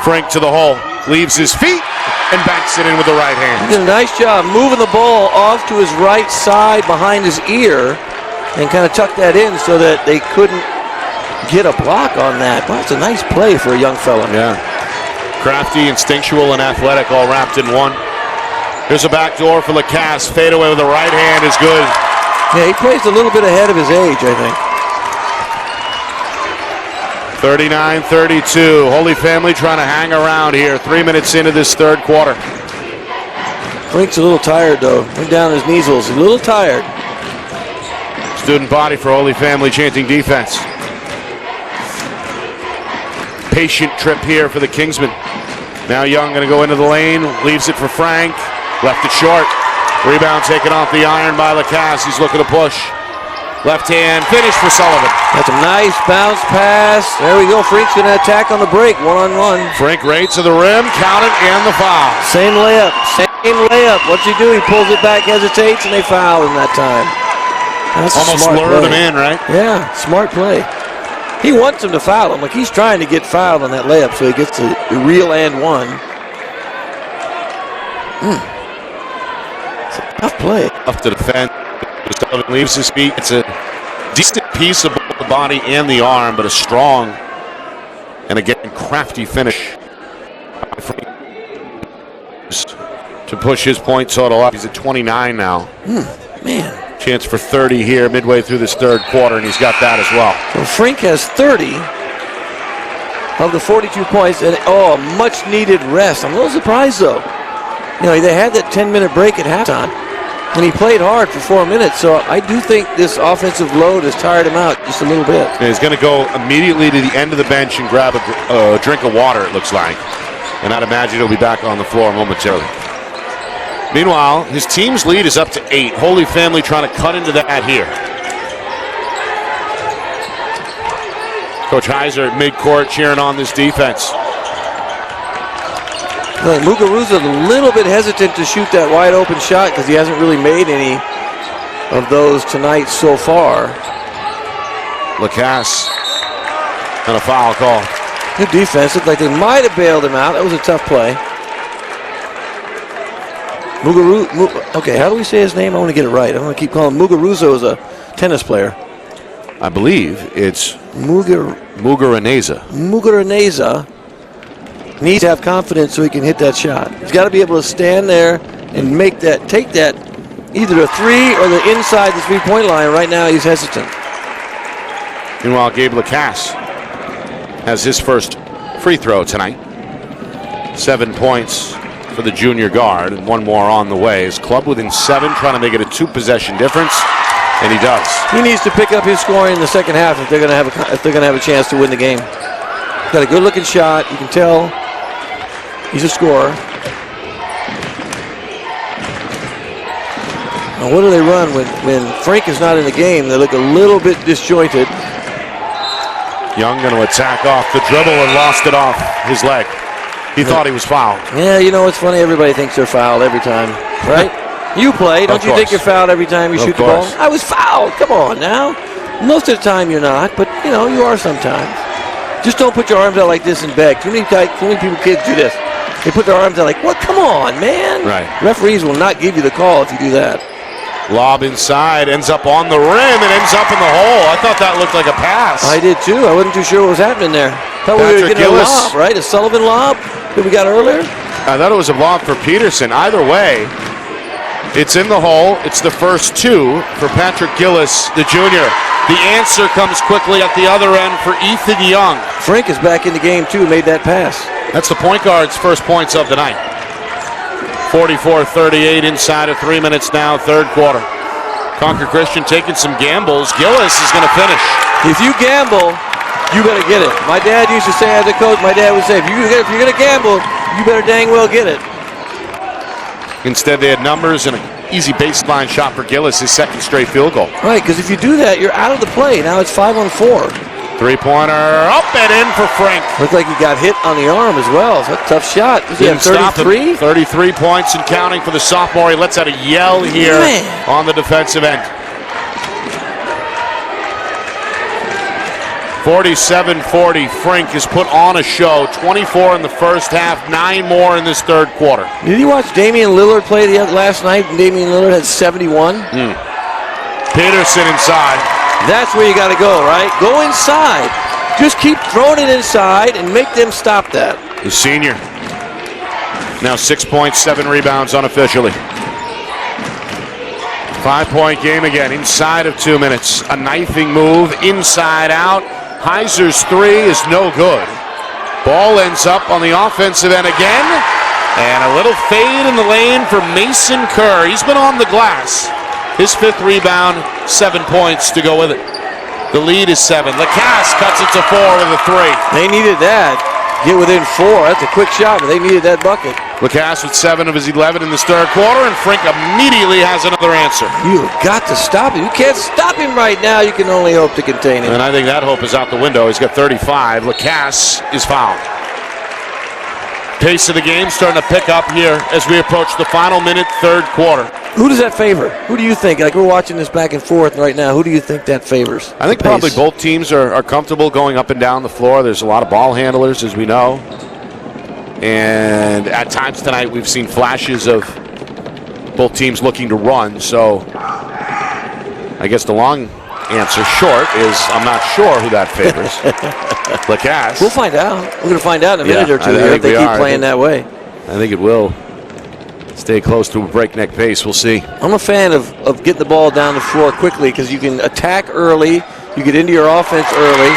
Frink to the hole, leaves his feet, and banks it in with the right hand. He did a nice job moving the ball off to his right side behind his ear and kind of tucked that in so that they couldn't get a block on that. Well, it's a nice play for a young fella. Yeah. Crafty, instinctual, and athletic all wrapped in one. Here's a back door for Lacasse. Fade away with the right hand is good. Yeah, he plays a little bit ahead of his age, I think. 39-32. Holy Family trying to hang around here. 3 minutes into this third quarter. Frink's a little tired, though. Went down his measles. A little tired. Student body for Holy Family chanting defense. Patient trip here for the Kingsmen. Now Young going to go into the lane. Leaves it for Frank. Left it short. Rebound taken off the iron by Lacasse. He's looking to push. Left hand finish for Sullivan. That's a nice bounce pass. There we go. Frink's going to attack on the break, one-on-one. Frink right to the rim, count it, and the foul. Same layup. What's he do? He pulls it back, hesitates, and they foul him that time. That's almost lured him in, right? Yeah, smart play. He wants him to foul him. Like he's trying to get fouled on that layup so he gets a real and one. It's a tough play. Tough to defend. Sullivan leaves his feet. It's a decent piece of both the body and the arm, but a strong and again crafty finish to push his point total up. He's at 29 now. Man. Chance for 30 here midway through this third quarter, and he's got that as well. So Frink has 30 of the 42 points, and much needed rest. I'm a little surprised though. You know, they had that 10-minute break at halftime, and he played hard for 4 minutes. So I do think this offensive load has tired him out just a little bit. And he's going to go immediately to the end of the bench and grab a drink of water, it looks like. And I'd imagine he'll be back on the floor momentarily. Meanwhile, his team's lead is up to 8. Holy Family trying to cut into that here. Coach Heiser at midcourt cheering on this defense. Muguruza a little bit hesitant to shoot that wide open shot because he hasn't really made any of those tonight so far. Lacasse and a foul call. Good defense. Looked like they might have bailed him out. That was a tough play. Okay, how do we say his name? I want to get it right. I'm going to keep calling him Muguruza. Is a tennis player. I believe it's Muguruza. Muguruza needs to have confidence so he can hit that shot. He's got to be able to stand there and take that, either a three or the inside the three-point line. Right now, he's hesitant. Meanwhile, Gabe Lacasse has his first free throw tonight. 7 points for the junior guard, and one more on the way. His club within 7, trying to make it a 2-possession difference, and he does. He needs to pick up his scoring in the second half if they're going to have a chance to win the game. Got a good-looking shot. You can tell he's a scorer. Now, what do they run when Frank is not in the game? They look a little bit disjointed. Young going to attack off the dribble and lost it off his leg. He thought he was fouled. Yeah, you know, it's funny. Everybody thinks they're fouled every time, right? You play. Don't you think you're fouled every time you shoot the ball? I was fouled. Come on now. Most of the time you're not, but, you know, you are sometimes. Just don't put your arms out like this and beg. Too many kids do this. They put their arms out like, what? Come on, man. Right. Referees will not give you the call if you do that. Lob inside, ends up on the rim, and ends up in the hole. I thought that looked like a pass. I did too. I wasn't too sure what was happening there. Thought we were getting a lob, right? A Sullivan lob that we got earlier? I thought it was a lob for Peterson. Either way, it's in the hole. It's the first 2 for Patrick Gillis, the junior. The answer comes quickly at the other end for Ethan Young. Frank is back in the game too, made that pass. That's the point guard's first points of the night. 44-38 inside of 3 minutes now, third quarter. Concord Christian taking some gambles. Gillis is going to finish. If you gamble, you better get it. My dad used to say as a coach, my dad would say, if you're going to gamble, you better dang well get it. Instead, they had numbers and an easy baseline shot for Gillis, his second straight field goal. Right, because if you do that, you're out of the play. Now it's 5-on-4. Three-pointer up and in for Frank. Looked like he got hit on the arm as well. It's a tough shot. Does he have 33? 33 points and counting for the sophomore. He lets out a yell here on the defensive end. 47-40. Frank has put on a show. 24 in the first half, 9 more in this third quarter. Did you watch Damian Lillard play last night? Damian Lillard had 71. Peterson inside. That's where you got to go, right? Go inside. Just keep throwing it inside and make them stop that. The senior. Now 6 points, 7 rebounds unofficially. 5-point game again, inside of 2 minutes. A knifing move, inside out. Heiser's 3 is no good. Ball ends up on the offensive end again. And a little fade in the lane for Mason Kerr. He's been on the glass. His 5th rebound, 7 points to go with it. The lead is 7. Lacasse cuts it to 4 with a 3. They needed that. Get within 4. That's a quick shot, but they needed that bucket. Lacasse with 7 of his 11 in this third quarter, and Frank immediately has another answer. You've got to stop him. You can't stop him right now. You can only hope to contain him. And I think that hope is out the window. He's got 35. Lacasse is fouled. Pace of the game starting to pick up here as we approach the final minute, third quarter. Who does that favor? Who do you think? Like, we're watching this back and forth right now. Who do you think that favors? I think probably both teams are comfortable going up and down the floor. There's a lot of ball handlers, as we know. And at times tonight, we've seen flashes of both teams looking to run. So I guess the long answer short is I'm not sure who that favors. Lacasse. We'll find out. We're going to find out in a minute or two here if they keep playing that way. I think it will stay close to a breakneck pace. We'll see. I'm a fan of getting the ball down the floor quickly because you can attack early. You get into your offense early.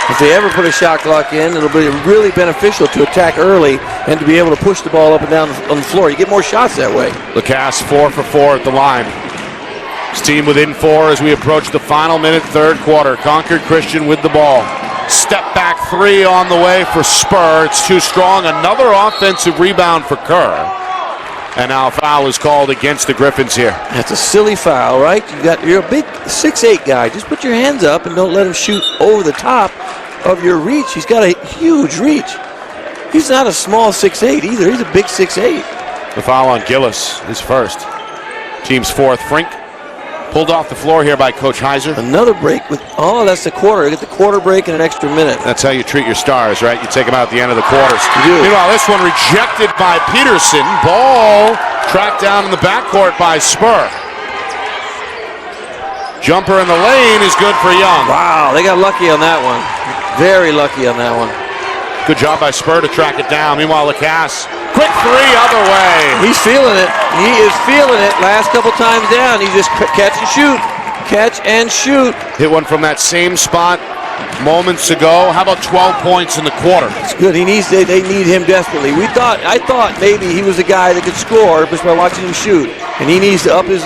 If they ever put a shot clock in, it'll be really beneficial to attack early and to be able to push the ball up and down on the floor. You get more shots that way. Lacasse 4 for 4 at the line. His team within 4 as we approach the final minute, third quarter. Concord Christian with the ball. Step back 3 on the way for Spur. It's too strong. Another offensive rebound for Kerr. And now a foul is called against the Griffins here. That's a silly foul, right? You're a big 6'8" guy. Just put your hands up and don't let him shoot over the top of your reach. He's got a huge reach. He's not a small 6'8" either. He's a big 6'8". The foul on Gillis is first. Team's fourth. Frink pulled off the floor here by Coach Heiser. Another break with, that's the quarter. You get the quarter break in an extra minute. That's how you treat your stars, right? You take them out at the end of the quarters. You do. Meanwhile, this one rejected by Peterson. Ball tracked down in the backcourt by Spur. Jumper in the lane is good for Young. Wow, they got lucky on that one. Very lucky on that one. Good job by Spur to track it down. Meanwhile, Lacasse, quick 3 other way. He's feeling it. He is feeling it. Last couple times down, he just catch and shoot. Catch and shoot. Hit one from that same spot moments ago. How about 12 points in the quarter? It's good. They need him desperately. I thought maybe he was a guy that could score just by watching him shoot. And he needs to up his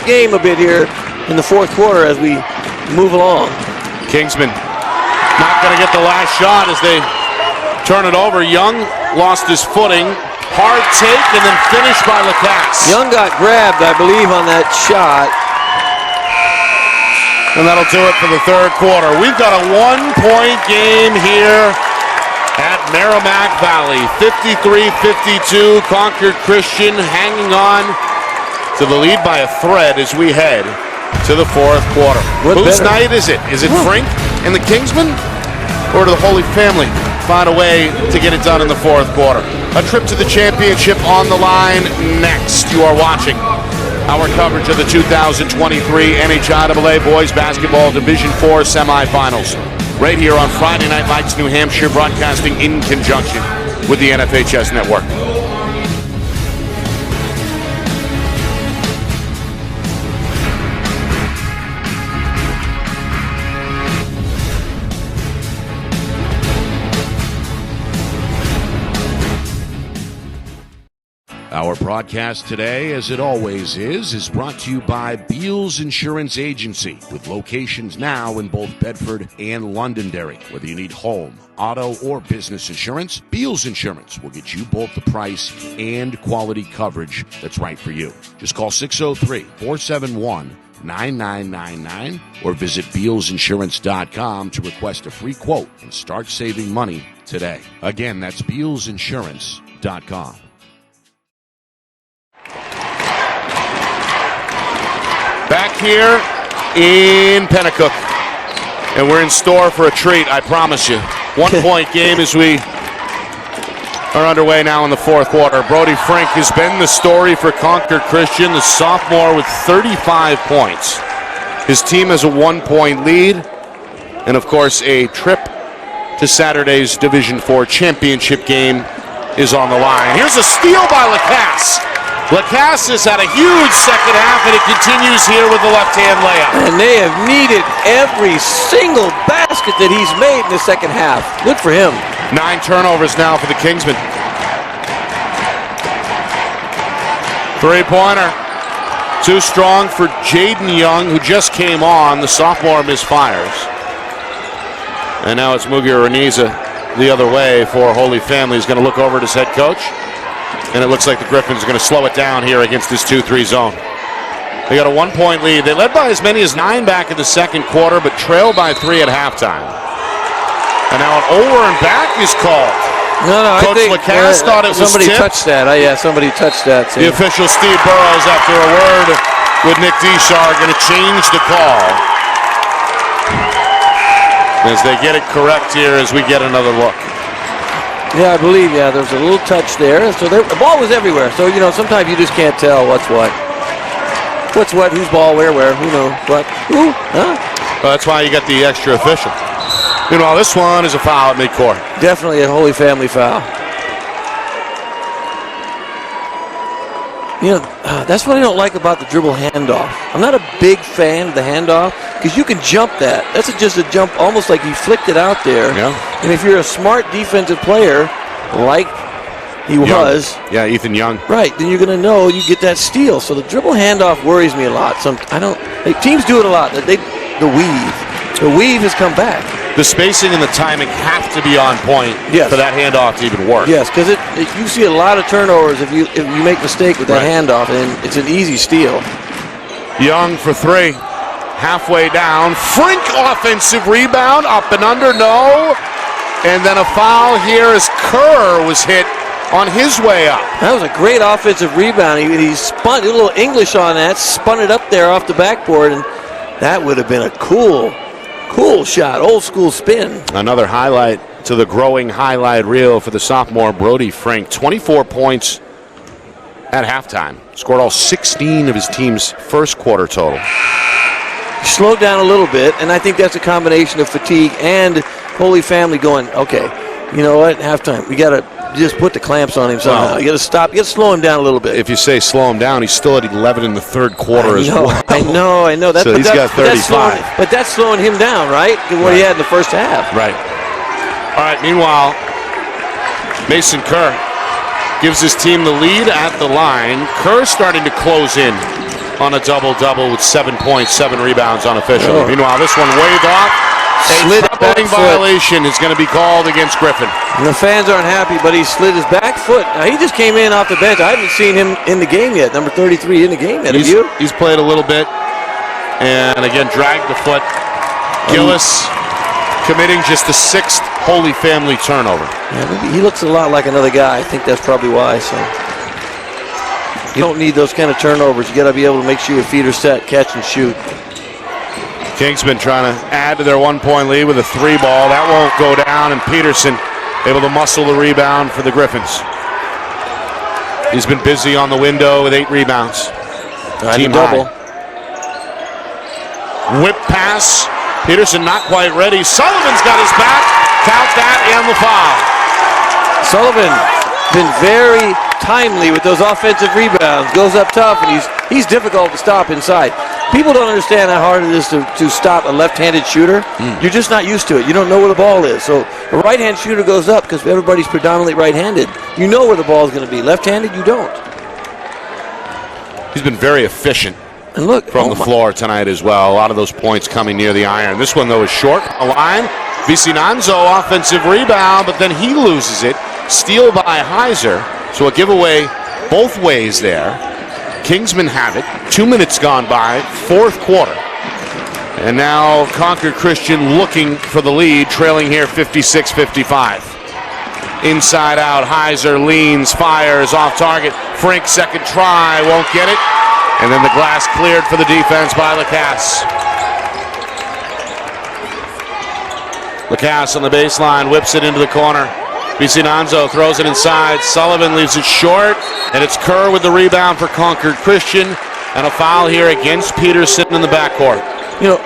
game a bit here in the fourth quarter as we move along. Kingsman not going to get the last shot as they turn it over. Young lost his footing. Hard take and then finished by Lacasse. Young got grabbed, I believe, on that shot. And that'll do it for the third quarter. We've got a 1-point game here at Merrimack Valley. 53-52. Concord Christian hanging on to the lead by a thread as we head to the fourth quarter. Whose night is it? Is it Frink and the Kingsmen? Or do the Holy Family find a way to get it done in the fourth quarter? A trip to the championship on the line next. You are watching our coverage of the 2023 NHIAA Boys Basketball Division IV Semifinals. Right here on Friday Night Lights, New Hampshire, broadcasting in conjunction with the NFHS Network. Our broadcast today, as it always is brought to you by Beals Insurance Agency, with locations now in both Bedford and Londonderry. Whether you need home, auto, or business insurance, Beals Insurance will get you both the price and quality coverage that's right for you. Just call 603-471-9999 or visit BealsInsurance.com to request a free quote and start saving money today. Again, that's BealsInsurance.com. Back here in Pennacook, and we're in store for a treat, I promise you. 1-point game as we are underway now in the fourth quarter. Brody Frink has been the story for Concord Christian, the sophomore with 35 points. His team has a 1-point lead, and of course a trip to Saturday's Division IV championship game is on the line. Here's a steal by Lacasse. Lacasse has had a huge second half, and it continues here with the left-hand layup. And they have needed every single basket that he's made in the second half. Good for him. 9 turnovers now for the Kingsmen. Three-pointer. Too strong for Jaden Young, who just came on. The sophomore misfires. And now it's Mugia Reniza the other way for Holy Family. He's going to look over at his head coach. And it looks like the Griffins are going to slow it down here against this 2-3 zone. They got a 1-point lead. They led by as many as 9 back in the second quarter, but trailed by 3 at halftime. And now an over and back is called. No, Coach Lacasse thought it was somebody tipped. touched that. Somebody touched that. The official Steve Burrows, after a word with Nick Deschar, are going to change the call as they get it correct here as we get another look. Yeah, I believe, there was a little touch there. So the ball was everywhere. So, sometimes you just can't tell what's what. What's what, whose ball, where, who knows, what, who, huh? Well, that's why you got the extra official. Meanwhile, this one is a foul at midcourt. Definitely a Holy Family foul. That's what I don't like about the dribble handoff. I'm not a big fan of the handoff because you can jump that. That's just a jump almost like he flicked it out there. Yeah. And if you're a smart defensive player like he was. Yeah, Ethan Young. Right, then you're going to know you get that steal. So the dribble handoff worries me a lot. Teams do it a lot. The weave has come back. The spacing and the timing have to be on point for that handoff to even work. Yes, because you see a lot of turnovers if you make a mistake with that handoff, and it's an easy steal. Young for three. Halfway down. Frink offensive rebound. Up and under, no. And then a foul here as Kerr was hit on his way up. That was a great offensive rebound. He spun, did a little English on that, spun it up there off the backboard, and that would have been a cool shot, old school spin. Another highlight to the growing highlight reel for the sophomore Brody Frink. 24 points at halftime. Scored all 16 of his team's first quarter total. He slowed down a little bit, and I think that's a combination of fatigue and Holy Family going, okay, you know what, halftime, we got to just put the clamps on him somehow. Well, you got to stop. You got to slow him down a little bit. If you say slow him down, he's still at 11 in the third quarter as well. I know. So he's got 35. But that's slowing him down, right? What he had in the first half. Right. All right, meanwhile, Mason Kerr gives his team the lead at the line. Kerr starting to close in on a double-double with 7 points, 7 rebounds unofficially. Oh. Meanwhile, this one waved off. A troubling violation is going to be called against Griffin. And the fans aren't happy, but he slid his back foot. Now, he just came in off the bench. I haven't seen him in the game yet. Number 33 in the game yet. Have you? He's played a little bit. And again, dragged the foot. Gillis committing just the 6th Holy Family turnover. Yeah, he looks a lot like another guy. I think that's probably why. So you don't need those kind of turnovers. You got to be able to make sure your feet are set, catch and shoot. Kingsman trying to add to their 1-point lead with a 3-ball. That won't go down, and Peterson able to muscle the rebound for the Griffins. He's been busy on the window with 8 rebounds. Team double. Whip pass. Peterson not quite ready. Sullivan's got his back. Count that and the foul. Sullivan been very timely with those offensive rebounds. Goes up tough, and he's difficult to stop inside. People don't understand how hard it is to stop a left-handed shooter. You're just not used to it. You don't know where the ball is. So a right-hand shooter goes up because everybody's predominantly right-handed. You know where the ball is going to be. Left-handed, you don't. He's been very efficient. And look, from the floor tonight as well. A lot of those points coming near the iron. This one, though, is short. A line. Vicinanzo offensive rebound, but then he loses it. Steal by Heiser. So a giveaway both ways there. Kingsmen have it. 2 minutes gone by. 4th quarter. And now Concord Christian looking for the lead, trailing here 56-55. Inside out, Heiser leans, fires off target. Frink second try, won't get it. And then the glass cleared for the defense by Lacasse. Lacasse on the baseline, whips it into the corner. Vicinanzo throws it inside. Sullivan leaves it short, and it's Kerr with the rebound for Concord Christian, and a foul here against Peterson in the backcourt. You know,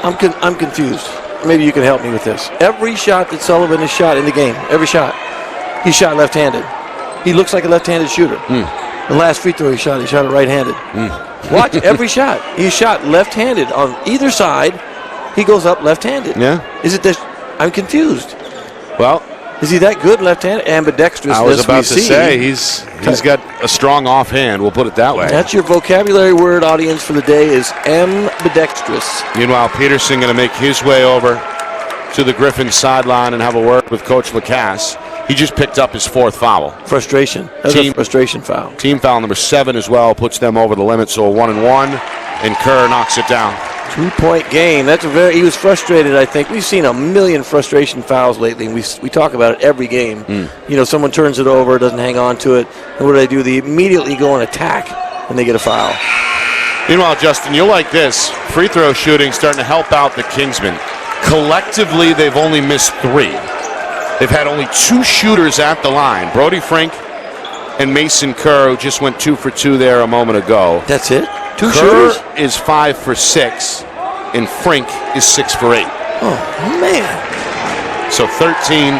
I'm confused. Maybe you can help me with this. Every shot that Sullivan has shot in the game, every shot, he shot left-handed. He looks like a left-handed shooter. The last free throw he shot it right-handed. Watch every shot. He shot left-handed on either side. He goes up left-handed. Yeah. Is it this? I'm confused. Well, is he that good left-handed? Ambidextrous. I was about to say he's got a strong offhand. We'll put it that way. That's your vocabulary word, audience, for the day is ambidextrous. Meanwhile, Peterson going to make his way over to the Griffins sideline and have a word with Coach Lacasse. He just picked up his 4th foul. Frustration. That's a frustration foul. Team foul number 7 as well, puts them over the limit. So a 1-and-1, and Kerr knocks it down. 2-point game. He was frustrated, I think. We've seen a million frustration fouls lately, and we talk about it every game. You know, someone turns it over, doesn't hang on to it, and what do? They immediately go and attack, and they get a foul. Meanwhile, Justin, you'll like this. Free throw shooting starting to help out the Kingsmen. Collectively, they've only missed 3. They've had only 2 shooters at the line. Brody Frink and Mason Kerr, who just went 2 for 2 there a moment ago. That's it? 2 Kerr shooters? is 5 for 6, and Frink is 6 for 8. Oh, man. So 13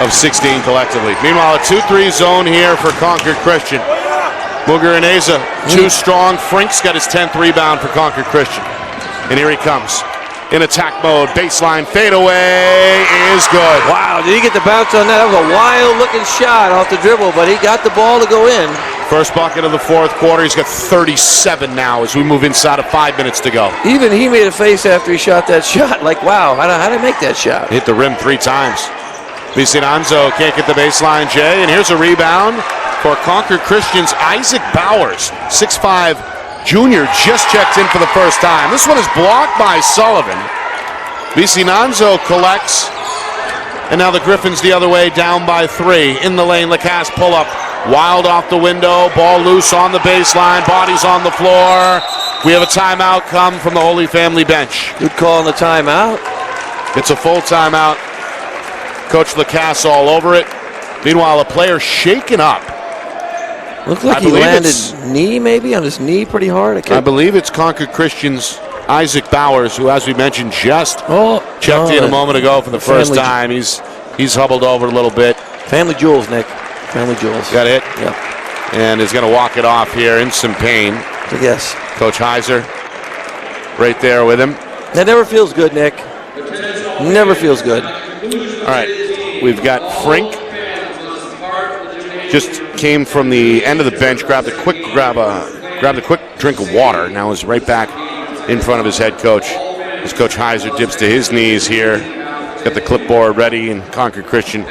of 16 collectively. Meanwhile, a 2-3 zone here for Concord Christian. Booger and Asa, too strong. Frink's got his 10th rebound for Concord Christian. And here he comes. In attack mode, baseline fadeaway is good. Wow, did he get the bounce on that? That was a wild-looking shot off the dribble, but he got the ball to go in. First bucket of the fourth quarter. He's got 37 now as we move inside of 5 minutes to go. Even he made a face after he shot that shot. Like, wow, how did I make that shot? Hit the rim 3 times. Vicinanzo can't get the baseline, Jay. And here's a rebound for Concord Christian's Isaac Bowers. 6'5" junior just checked in for the first time. This one is blocked by Sullivan. Vicinanzo collects. And now the Griffins the other way, down by 3. In the lane, Lacasse pull up. Wild off the window, ball loose on the baseline, bodies on the floor. We have a timeout come from the Holy Family bench. Good call on the timeout. It's a full timeout. Coach Lacasse all over it. Meanwhile, a player shaken up. Looked like he landed knee, maybe, on his knee pretty hard. I believe it's Concord Christian's Isaac Bowers, who, as we mentioned, just checked in a moment ago for the first time. He's hubbled over a little bit. Family jewels, Nick. Family jewels. Got hit? Yep. And is going to walk it off here in some pain. Yes. Coach Heiser right there with him. That never feels good, Nick. Never feels good. All right. We've got Frink. Just came from the end of the bench, grabbed a quick drink of water. Now is right back in front of his head coach. As Coach Heiser dips to his knees here. He's got the clipboard ready, and Concord Christian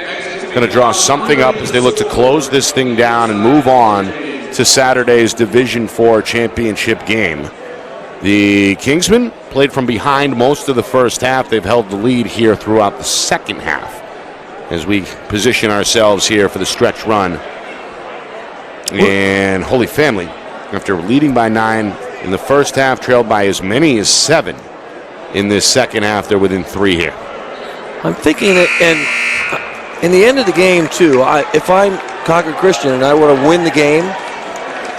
going to draw something up as they look to close this thing down and move on to Saturday's Division IV championship game. The Kingsmen played from behind most of the first half. They've held the lead here throughout the second half as we position ourselves here for the stretch run. And Holy Family, after leading by 9 in the first half, trailed by as many as 7 in this second half. They're within 3 here. I'm thinking that, and in the end of the game, too, if I'm Concord Christian and I want to win the game,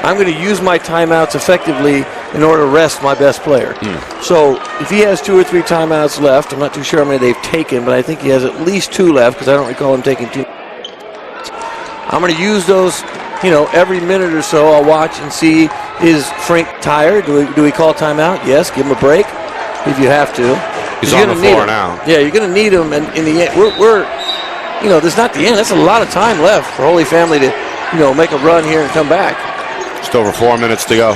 I'm going to use my timeouts effectively in order to rest my best player. So if he has 2 or 3 timeouts left, I'm not too sure how many they've taken, but I think he has at least 2 left because I don't recall him taking 2. I'm going to use those, every minute or so. I'll watch and see, is Frink tired? Do we call timeout? Yes, give him a break if you have to. He's on the floor now. Yeah, you're going to need him, and in the end, we're this is not the end. That's a lot of time left for Holy Family to, make a run here and come back. Just over 4 minutes to go.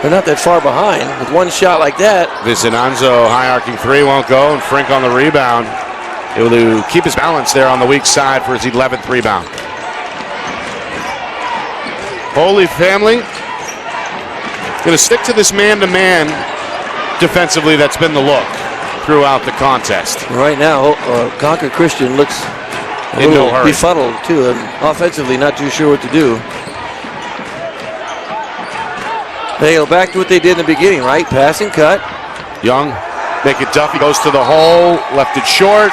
They're not that far behind. With one shot like that. Vicinanzo, high arcing 3 won't go, and Frink on the rebound. Able to keep his balance there on the weak side for his 11th rebound. Holy Family going to stick to this man-to-man defensively. That's been the look throughout the contest. Right now, Concord Christian looks a little befuddled, too, and offensively not too sure what to do. They go back to what they did in the beginning, right? Pass and cut. Young, make it Duffy, goes to the hole, left it short,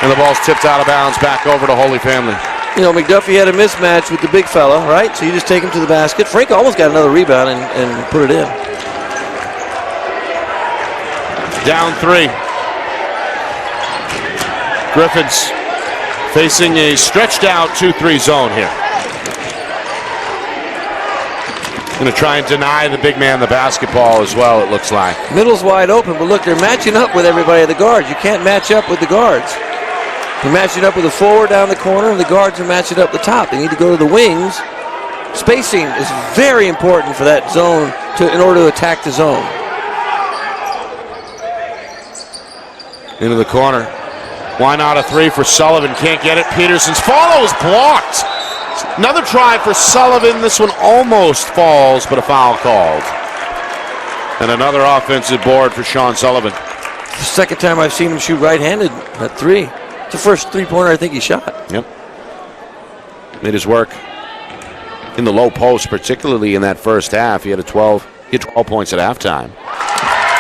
and the ball's tipped out of bounds back over to Holy Family. McDuffie had a mismatch with the big fella, right? So you just take him to the basket. Frank almost got another rebound and put it in. Down 3. Griffins facing a stretched out 2-3 zone here. Going to try and deny the big man the basketball as well, it looks like. Middle's wide open, but look, they're matching up with everybody at the guards. You can't match up with the guards. You're matching up with the forward down the corner, and the guards are matching up the top. They need to go to the wings. Spacing is very important for that zone in order to attack the zone. Into the corner. Why not a 3 for Sullivan? Can't get it. Peterson's follow is blocked. Another try for Sullivan. This one almost falls, but a foul called. And another offensive board for Sean Sullivan. The second time I've seen him shoot right-handed at 3. It's the first 3-pointer I think he shot. Yep. Made his work in the low post, particularly in that first half. He had 12 points at halftime.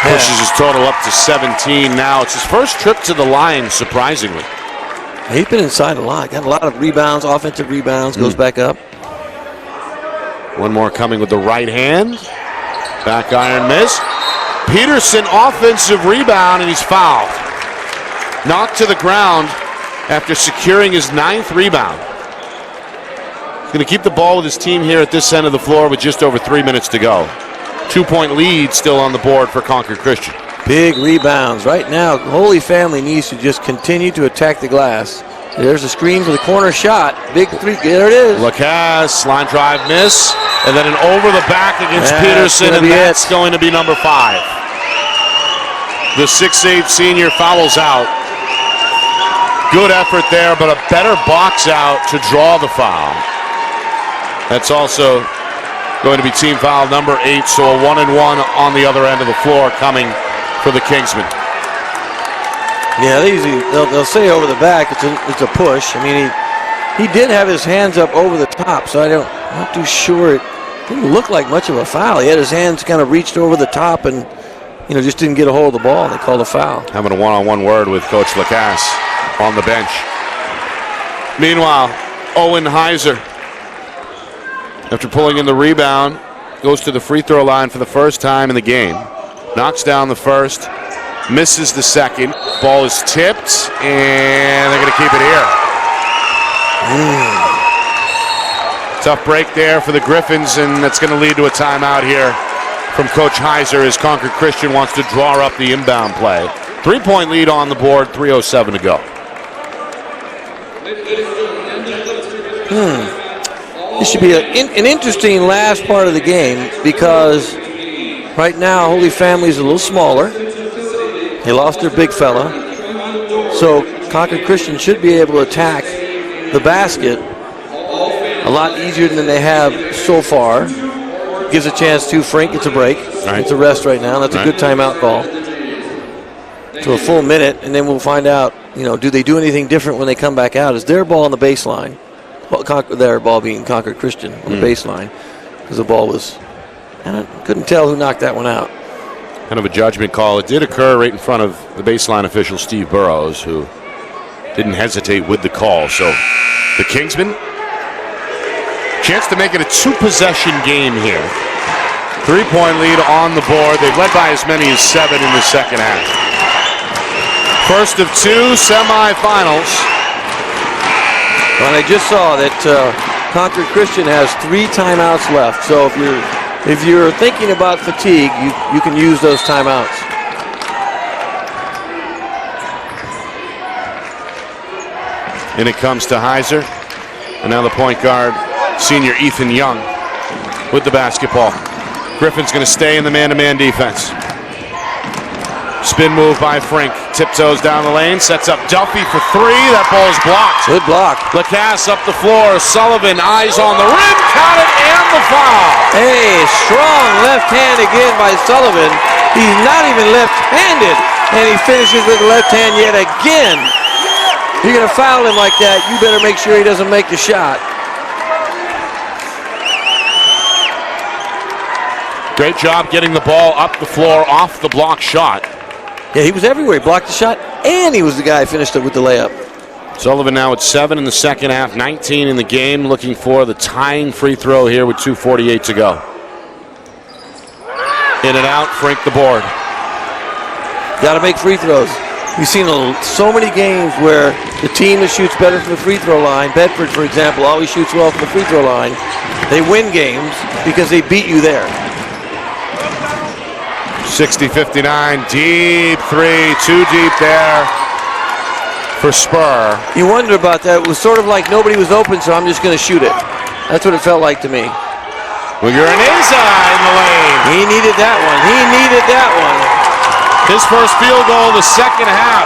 Pushes his total up to 17 now. It's his first trip to the line, surprisingly. He's been inside a lot. Got a lot of rebounds, offensive rebounds, goes back up. One more coming with the right hand. Back iron miss. Peterson offensive rebound, and he's fouled. Knocked to the ground after securing his 9th rebound. Going to keep the ball with his team here at this end of the floor with just over 3 minutes to go. 2-point lead still on the board for Concord Christian. Big rebounds. Right now, Holy Family needs to just continue to attack the glass. There's a screen for the corner shot. Big three. There it is. Lacasse, line drive miss. And then an over the back against That's Peterson, and that's it. going to be number 5. The 6'8 senior fouls out. Good effort there, but a better box out to draw the foul. That's also going to be team foul number 8, so a 1-and-1 on the other end of the floor coming for the Kingsmen. Yeah, they'll say over the back. It's a push. I mean, he did have his hands up over the top, so I'm not too sure. It didn't look like much of a foul. He had his hands kind of reached over the top and just didn't get a hold of the ball. They called a foul. Having a one-on-one word with Coach Lacasse on the bench. Meanwhile, Owen Heiser, after pulling in the rebound, goes to the free throw line for the first time in the game. Knocks down the first, misses the second. Ball is tipped, and they're going to keep it here. Tough break there for the Griffins, and that's going to lead to a timeout here from Coach Heiser as Concord Christian wants to draw up the inbound play. 3-point lead on the board, 3:07 to go. This should be an interesting last part of the game because right now Holy Family is a little smaller. They lost their big fella. So Concord Christian should be able to attack the basket a lot easier than they have so far. Gives a chance to Frank gets a break. Right. It's a rest right now. That's a good timeout call. To a full minute, and then we'll find out, do they do anything different when they come back out? Is their ball on the baseline? Their ball being Concord Christian on the baseline, because the ball was, and I couldn't tell who knocked that one out. Kind of a judgment call. It did occur right in front of the baseline official, Steve Burrows, who didn't hesitate with the call. So the Kingsmen, chance to make it a 2-possession game here. 3-point lead on the board. They've led by as many as 7 in the second half. First of 2 semifinals. And I just saw that Concord Christian has 3 timeouts left. So if you're thinking about fatigue, you can use those timeouts. And it comes to Heiser. And now the point guard, senior Ethan Young, with the basketball. Griffin's going to stay in the man-to-man defense. Spin move by Frink. Tiptoes down the lane. Sets up Duffy for 3. That ball is blocked. Good block. Lacasse up the floor. Sullivan, eyes on the rim. Count it, and the foul. Hey, strong left hand again by Sullivan. He's not even left-handed, and he finishes with the left hand yet again. You're going to foul him like that, you better make sure he doesn't make the shot. Great job getting the ball up the floor off the block shot. Yeah, he was everywhere. He blocked the shot, and he was the guy who finished it with the layup. Sullivan now at 7 in the second half, 19 in the game, looking for the tying free throw here with 2:48 to go. In and out, Frink the board. Got to make free throws. We've seen so many games where the team that shoots better from the free throw line, Bedford, for example, always shoots well from the free throw line. They win games because they beat you there. 60-59, deep 3, too deep there for Spur. You wonder about that. It was sort of like nobody was open, so I'm just going to shoot it. That's what it felt like to me. Uguraneza in the lane. He needed that one. He needed that one. His first field goal of the second half.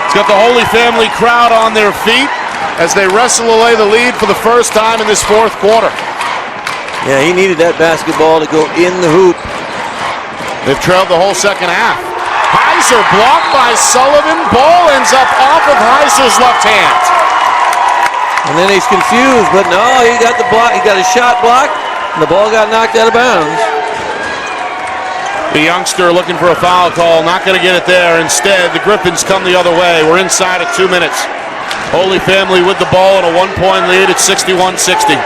It's got the Holy Family crowd on their feet as they wrestle away the lead for the first time in this fourth quarter. Yeah, he needed that basketball to go in the hoop. They've trailed the whole second half. Heiser blocked by Sullivan. Ball ends up off of Heiser's left hand. And then he's confused, but no, he got the block. He got a shot blocked, and the ball got knocked out of bounds. The youngster looking for a foul call, not going to get it there. Instead, the Griffins come the other way. We're inside at 2 minutes. Holy Family with the ball and a 1-point lead at 61-60.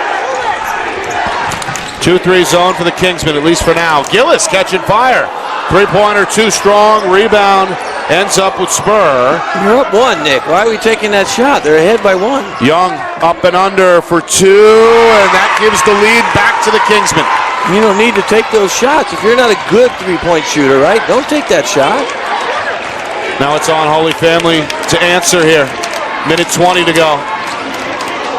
2-3 zone for the Kingsmen, at least for now. Gillis catching fire. 3-pointer, too strong. Rebound, ends up with Spur. You're up 1, Nick. Why are we taking that shot? They're ahead by 1. Young up and under for 2, and that gives the lead back to the Kingsmen. You don't need to take those shots. If you're not a good three-point shooter, right? Don't take that shot. Now it's on Holy Family to answer here. Minute 20 to go.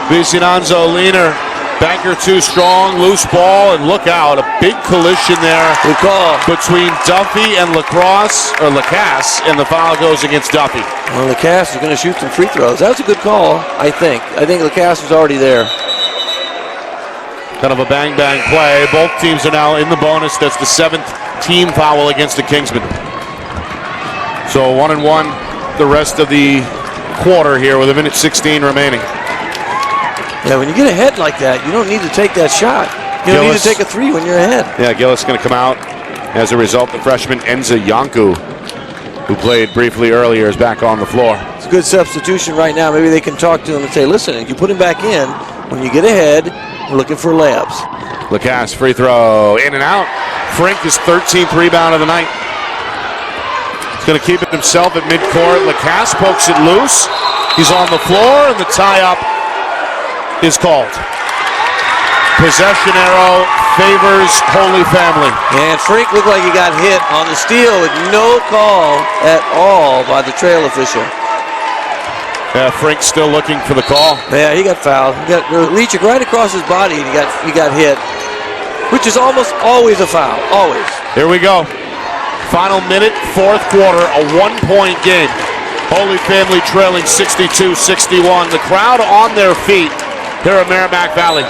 Vicinanzo leaner. Banker too strong, loose ball, and look out, a big collision there. Good call. Between Duffy and Lacasse, and the foul goes against Duffy. Well, Lacasse is going to shoot some free throws. That was a good call, I think. I think Lacasse was already there. Kind of a bang-bang play. Both teams are now in the bonus. That's the 7th team foul against the Kingsmen. So 1-1 the rest of the quarter here with 1:16 remaining. Yeah, when you get ahead like that, you don't need to take that shot. You don't need to take a 3 when you're ahead. Yeah, Gillis going to come out. As a result, the freshman Enza Yanku, who played briefly earlier, is back on the floor. It's a good substitution right now. Maybe they can talk to him and say, listen, you put him back in. When you get ahead, we're looking for layups. Lacasse free throw, in and out. Frink, his 13th rebound of the night. He's going to keep it himself at midcourt. Lacasse pokes it loose. He's on the floor, and the tie-up is called. Possession arrow favors Holy Family. And Frink looked like he got hit on the steal with no call at all by the trail official. Yeah, Frink's still looking for the call. Yeah, he got fouled. He got reaching right across his body, and he got hit, which is almost always a foul. Always. Here we go. Final minute, 4th quarter, a 1-point game. Holy Family trailing 62-61. The crowd on their feet here at Merrimack Valley.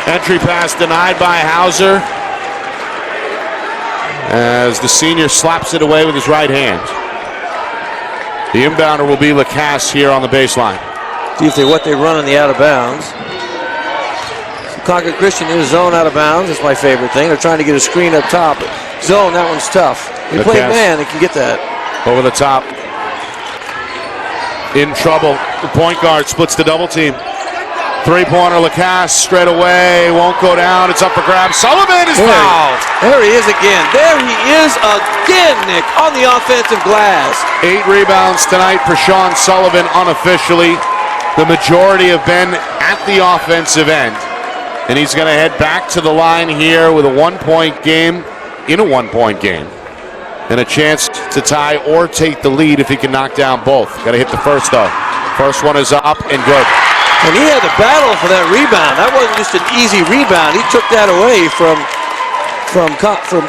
Entry pass denied by Hauser as the senior slaps it away with his right hand. The inbounder will be Lacasse here on the baseline. See if what they run on the out of bounds. So Concord Christian in a zone out of bounds. That's my favorite thing. They're trying to get a screen up top. Zone, that one's tough. They play man, they can get that. Over the top. In trouble. The point guard splits the double team. Three-pointer, Lacasse straight away. Won't go down. It's up for grabs. Sullivan is fouled. There he is again. There he is again, Nick, on the offensive glass. 8 rebounds tonight for Sean Sullivan unofficially. The majority have been at the offensive end. And he's going to head back to the line here with a 1-point game in a 1-point game. And a chance to tie or take the lead if he can knock down both. Got to hit the first, though. First one is up and good. And he had to battle for that rebound. That wasn't just an easy rebound. He took that away from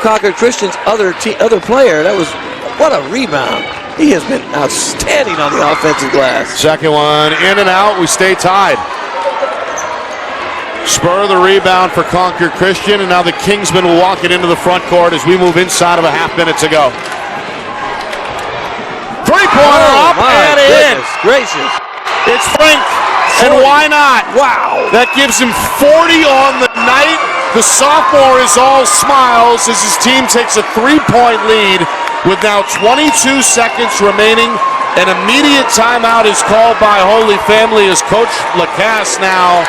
Concord Christian's other player. That was, what a rebound. He has been outstanding on the offensive glass. Second one, in and out. We stay tied. Spur the rebound for Concord Christian, and now the Kingsmen will walk it into the front court as we move inside of a half minute to go. Three-pointer up and in. Gracious. It's Frink, and why not? Wow. That gives him 40 on the night. The sophomore is all smiles as his team takes a 3-point lead with now 22 seconds remaining. An immediate timeout is called by Holy Family as Coach Lacasse now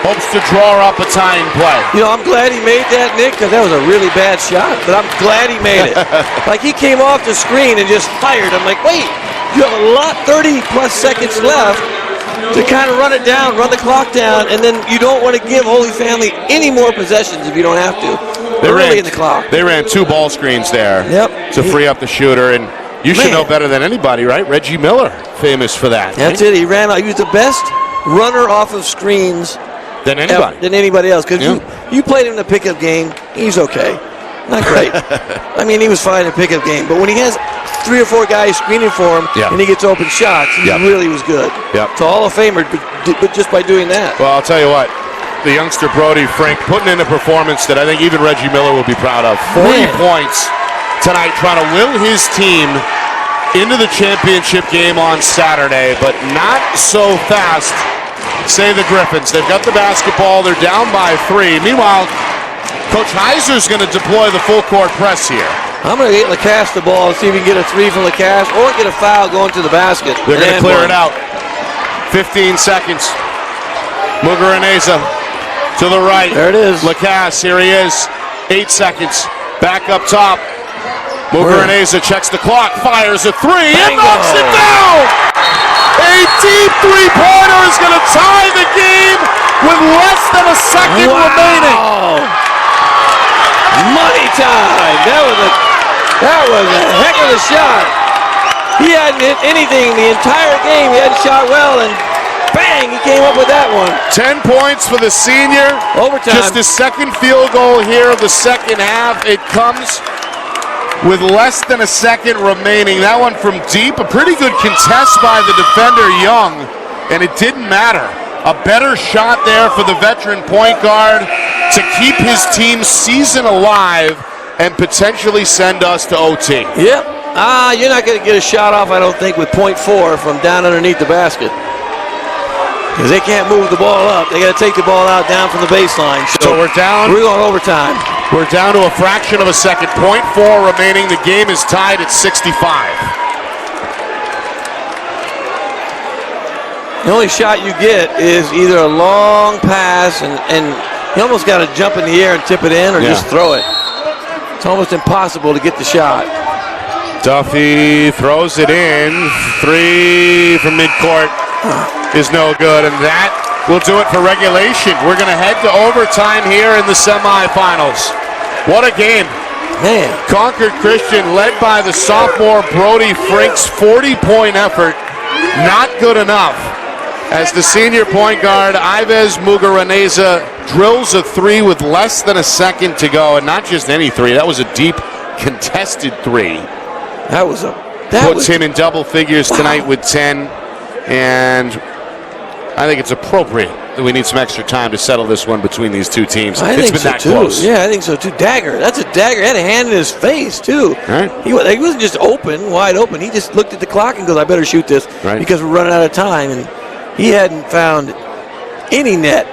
hopes to draw up a tying play. You know, I'm glad he made that, Nick, because that was a really bad shot, but I'm glad he made it. Like, he came off the screen and just fired. I'm like, wait, you have a lot, 30-plus seconds left to kind of run it down, run the clock down, and then you don't want to give Holy Family any more possessions if you don't have to. Early in the clock. They ran 2 ball screens there to free up the shooter, and you should know better than anybody, right? Reggie Miller, famous for that. That's it. He was the best runner off of screens than anybody else, because you played him in a pickup game, he's okay. Not great. I mean, he was fine in a pickup game, but when he has 3 or 4 guys screening for him and he gets open shots, he really was good. It's a Hall of Famer, but just by doing that. Well, I'll tell you what, the youngster Brody Frink putting in a performance that I think even Reggie Miller will be proud of. 40 points tonight, trying to will his team into the championship game on Saturday, but not so fast. Say the Griffins. They've got the basketball. They're down by 3. Meanwhile, Coach Heiser's going to deploy the full court press here. I'm going to get Lacasse the ball and see if we can get a 3 from Lacasse or get a foul going to the basket. They're going to clear it out. 15 seconds. Muguruza to the right. There it is. Lacasse, here he is. 8 seconds. Back up top. Muguruza checks the clock, fires a three, and Bingo. knocks it down! A deep three-pointer is going to tie the game with less than a second remaining. Money time. That was a heck of a shot. He hadn't hit anything the entire game. He hadn't shot well, and bang, he came up with that one. 10 points for the senior. Overtime. Just his second field goal here of the second half. It comes with less than a second remaining. That one from deep. A pretty good contest by the defender, Young, and it didn't matter. A better shot there for the veteran point guard to keep his team's season alive and potentially send us to OT. Yep. You're not going to get a shot off, I don't think, with .4 from down underneath the basket. Because they can't move the ball up. They got to take the ball out down from the baseline. So we're down. We're going overtime. We're down to a fraction of a second. .4 remaining. The game is tied at 65. The only shot you get is either a long pass, and you almost got to jump in the air and tip it in, or just throw it. It's almost impossible to get the shot. Duffy throws it in. Three from midcourt is no good, and that will do it for regulation. We're going to head to overtime here in the semifinals. What a game. Man. Concord Christian led by the sophomore Brody Frink's 40-point effort. Not good enough. As the senior point guard, Ives Muguruza drills a three with less than a second to go, and not just any three. That was a deep, contested three. Puts him in double figures tonight with 10, and I think it's appropriate that we need some extra time to settle this one between these two teams. It's been that close. Yeah, I think so too. Dagger. That's a dagger. He had a hand in his face too. Right. He wasn't just wide open. He just looked at the clock and goes, "I better shoot this because we're running out of time." And he hadn't found any net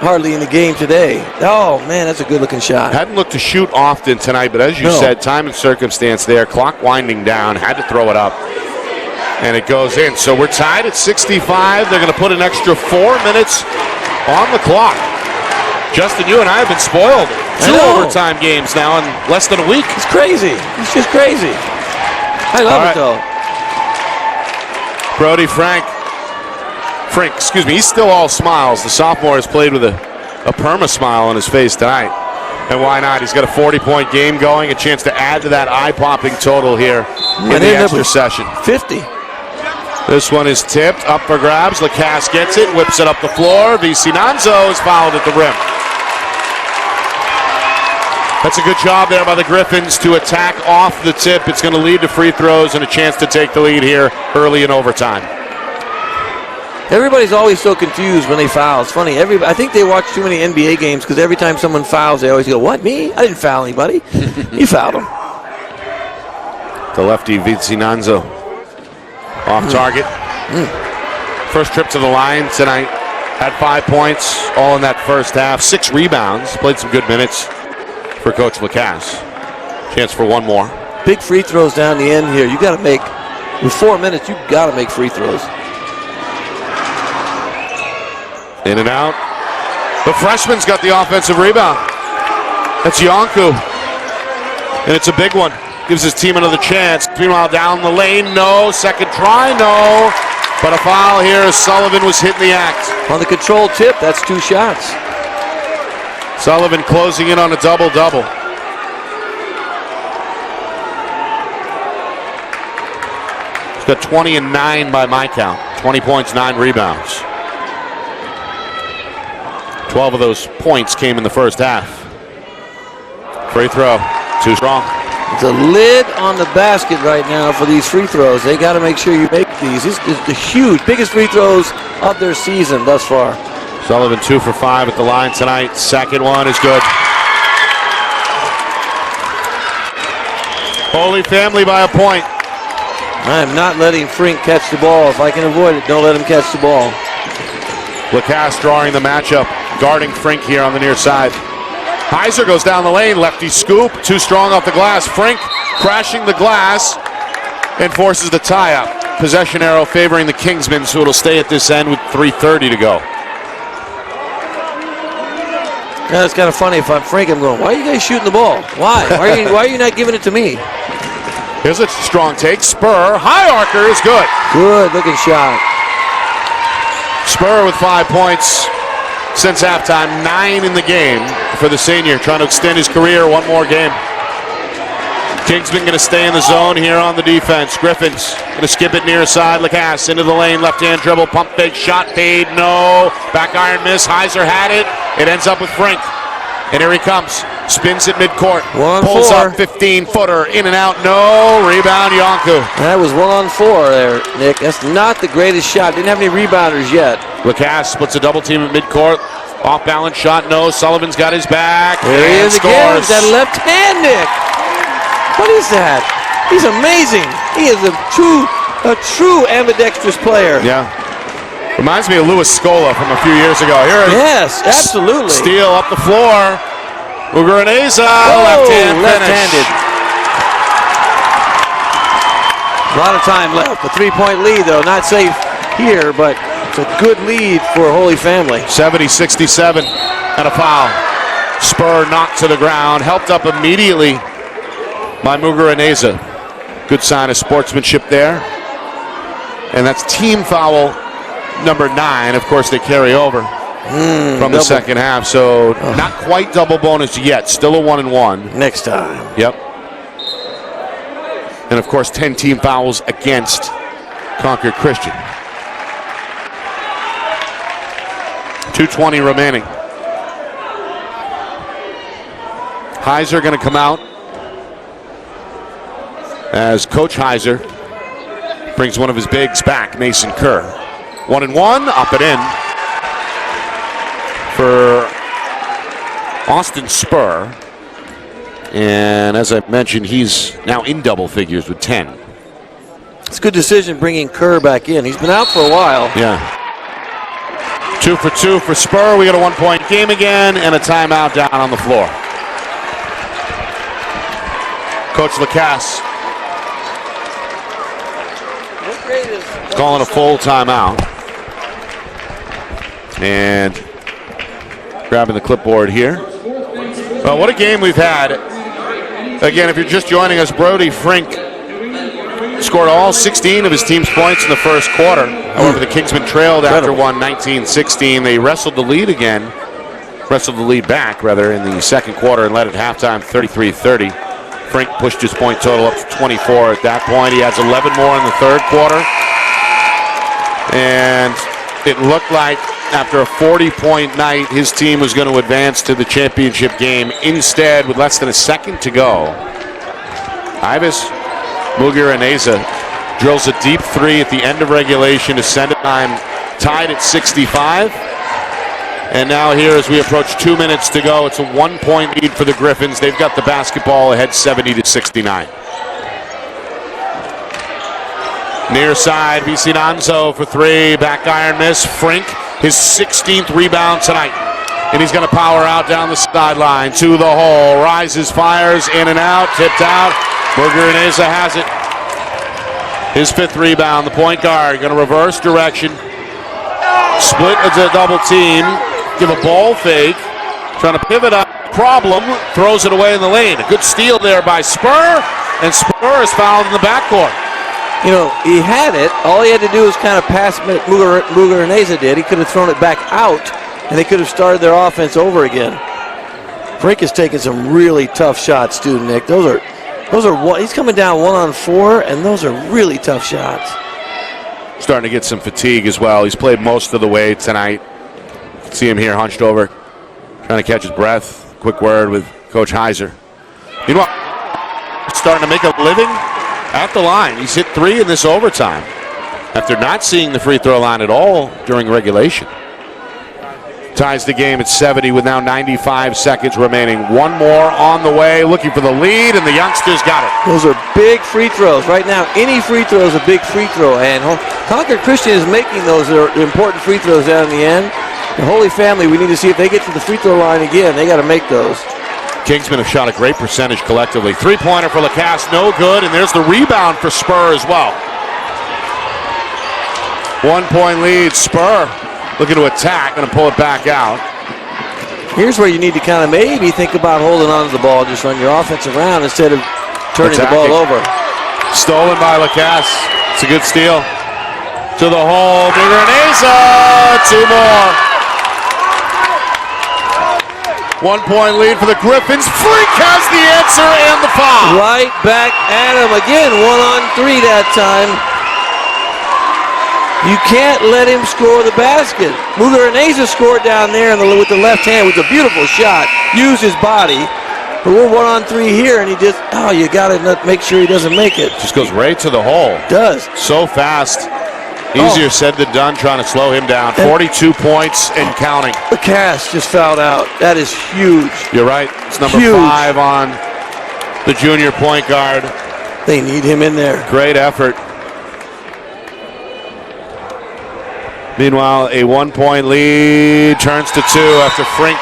hardly in the game today. Oh, man, that's a good-looking shot. Hadn't looked to shoot often tonight, but as you said, time and circumstance there. Clock winding down, had to throw it up, and it goes in. So we're tied at 65. They're going to put an extra 4 minutes on the clock. Justin, you and I have been spoiled. 2 overtime games now in less than a week. It's crazy. It's just crazy. I love it, though. Brody Frink, he's still all smiles. The sophomore has played with a perma-smile on his face tonight. And why not? He's got a 40-point game going, a chance to add to that eye-popping total here in the extra session. 50. This one is tipped, up for grabs. Lacasse gets it, whips it up the floor. Vicinanzo is fouled at the rim. That's a good job there by the Griffins to attack off the tip. It's going to lead to free throws and a chance to take the lead here early in overtime. Everybody's always so confused when they foul. It's funny. I think they watch too many NBA games because every time someone fouls, they always go, "What, me? I didn't foul anybody." You fouled him. The lefty Vicinanzo off target. First trip to the line tonight. Had 5 points, all in that first half. 6 rebounds. Played some good minutes for Coach Lacasse. Chance for one more. Big free throws down the end here. You got to make, with 4 minutes, you got to make free throws. In and out. The freshman's got the offensive rebound. That's Yonku. And it's a big one. Gives his team another chance. Meanwhile, down the lane, no. Second try, no. But a foul here as Sullivan was hitting the act. On the controlled tip, that's 2 shots. Sullivan closing in on a double-double. He's got 20 and 9 by my count. 20 points, 9 rebounds. 12 of those points came in the first half. Free throw, too strong. It's a lid on the basket right now for these free throws. They got to make sure you make these. This is the biggest free throws of their season thus far. Sullivan 2 for 5 at the line tonight. Second one is good. Holy Family by a point. I am not letting Frink catch the ball. If I can avoid it, don't let him catch the ball. Lacasse drawing the matchup, guarding Frink here on the near side. Heiser goes down the lane, lefty scoop, too strong off the glass. Frink crashing the glass and forces the tie-up. Possession arrow favoring the Kingsmen, so it'll stay at this end with 3:30 to go. Yeah, it's kind of funny. If I'm Frink, I'm going, "Why are you guys shooting the ball? Why? Why are you not giving it to me?" Here's a strong take. Spur. High archer is good. Good looking shot. Spur with 5 points since halftime. 9 in the game for the senior. Trying to extend his career one more game. Kingsman going to stay in the zone here on the defense. Griffin's going to skip it near side. Lacasse into the lane. Left-hand dribble. Pump fake. Shot paid. No. Back iron miss. Heiser had it. It ends up with Frink. And here he comes. Spins at midcourt. Pulls up 15-footer. In and out. No. Rebound Yonku. That was 1-on-4 there, Nick. That's not the greatest shot. Didn't have any rebounders yet. Lacasse splits a double team at midcourt. Off balance shot. No. Sullivan's got his back. There he is again. Scores. That left hand, Nick. What is that? He's amazing. He is a true ambidextrous player. Yeah. Reminds me of Louis Scola from a few years ago. Here, yes, absolutely. Steal up the floor. Muguruza, left-hand left-handed. A lot of time left. A 3-point lead, though. Not safe here, but it's a good lead for Holy Family. 70-67 and a foul. Spur knocked to the ground. Helped up immediately by Muguruza. Good sign of sportsmanship there. And that's team foul number 9. Of course, they carry over from the second half. So not quite double bonus yet. Still a 1-and-1. Next time. Yep. And of course, 10 team fouls against Concord Christian. 2:20 remaining. Heiser going to come out as Coach Heiser brings one of his bigs back, Mason Kerr. 1-and-1, up and in for Austin Spur. And as I mentioned, he's now in double figures with 10. It's a good decision bringing Kerr back in. He's been out for a while. Yeah. 2 for 2 for Spur. We got a 1-point game again and a timeout down on the floor. Coach Lacasse calling a full timeout. And grabbing the clipboard here. Well, what a game we've had. Again, if you're just joining us, Brody Frink scored all 16 of his team's points in the first quarter. However, the Kingsmen trailed after one 19-16. They wrestled the lead back in the second quarter and led at halftime 33-30. Frink pushed his point total up to 24 at that point. He has 11 more in the third quarter. And it looked like after a 40-point night, his team was going to advance to the championship game. Instead, with less than a second to go, Ives Muguruza drills a deep three at the end of regulation to send it time tied at 65. And now here, as we approach 2 minutes to go, it's a 1-point lead for the Griffins. They've got the basketball ahead 70-69. Near side, Vicinanzo for 3. Back iron miss. Frink, his 16th rebound tonight. And he's going to power out down the sideline to the hole. Rises, fires, in and out, tipped out. Muguruza has it. His 5th rebound. The point guard going to reverse direction. Split as a double team. Give a ball fake. Trying to pivot up. Problem. Throws it away in the lane. A good steal there by Spur. And Spur is fouled in the backcourt. You know, he had it. All he had to do was kind of pass Muguruza did. He could have thrown it back out, and they could have started their offense over again. Frink is taking some really tough shots, too, Nick. Those are he's coming down 1-on-4, and those are really tough shots. Starting to get some fatigue as well. He's played most of the way tonight. See him here hunched over, trying to catch his breath. Quick word with Coach Heiser. Meanwhile, starting to make a living at the line. He's hit 3 in this overtime after not seeing the free throw line at all during regulation. Ties the game at 70 with now 95 seconds remaining. One more on the way, looking for the lead, and the youngsters got it. Those are big free throws. Right now, any free throw is a big free throw, and Concord Christian is making those important free throws down in the end. The Holy Family, we need to see if they get to the free throw line again. They got to make those. Kingsmen have shot a great percentage collectively. 3-pointer for Lacasse, no good, and there's the rebound for Spur as well. 1-point lead, Spur looking to attack, going to pull it back out. Here's where you need to kind of maybe think about holding on to the ball, just run your offense around instead of turning the ball over. Stolen by Lacasse. It's a good steal. To the hole. Muguruza. 2 more. 1 point lead for the Griffins. Frink has the answer and the foul. Right back at him again. 1-on-3 that time. You can't let him score the basket. Muguruza scored down there with the left hand. It was a beautiful shot. Used his body. But we're 1-on-3 here, and he just, you got to make sure he doesn't make it. Just goes right to the hole. Does. So fast. Easier said than done trying to slow him down. 42 points and counting. Lacasse just fouled out. That is huge. You're right. It's number Huge. 5 on the junior point guard. They need him in there. Great effort. Meanwhile, a 1-point lead turns to 2 after Frink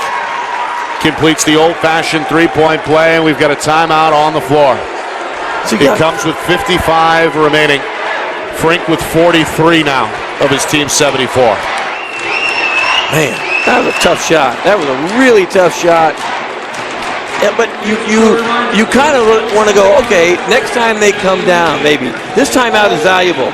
completes the old-fashioned 3-point play, and we've got a timeout on the floor. It comes with 55 remaining. Frink with 43 now of his team's 74. Man, that was a tough shot. That was a really tough shot. Yeah, but you kind of want to go, okay, next time they come down, maybe. This timeout is valuable.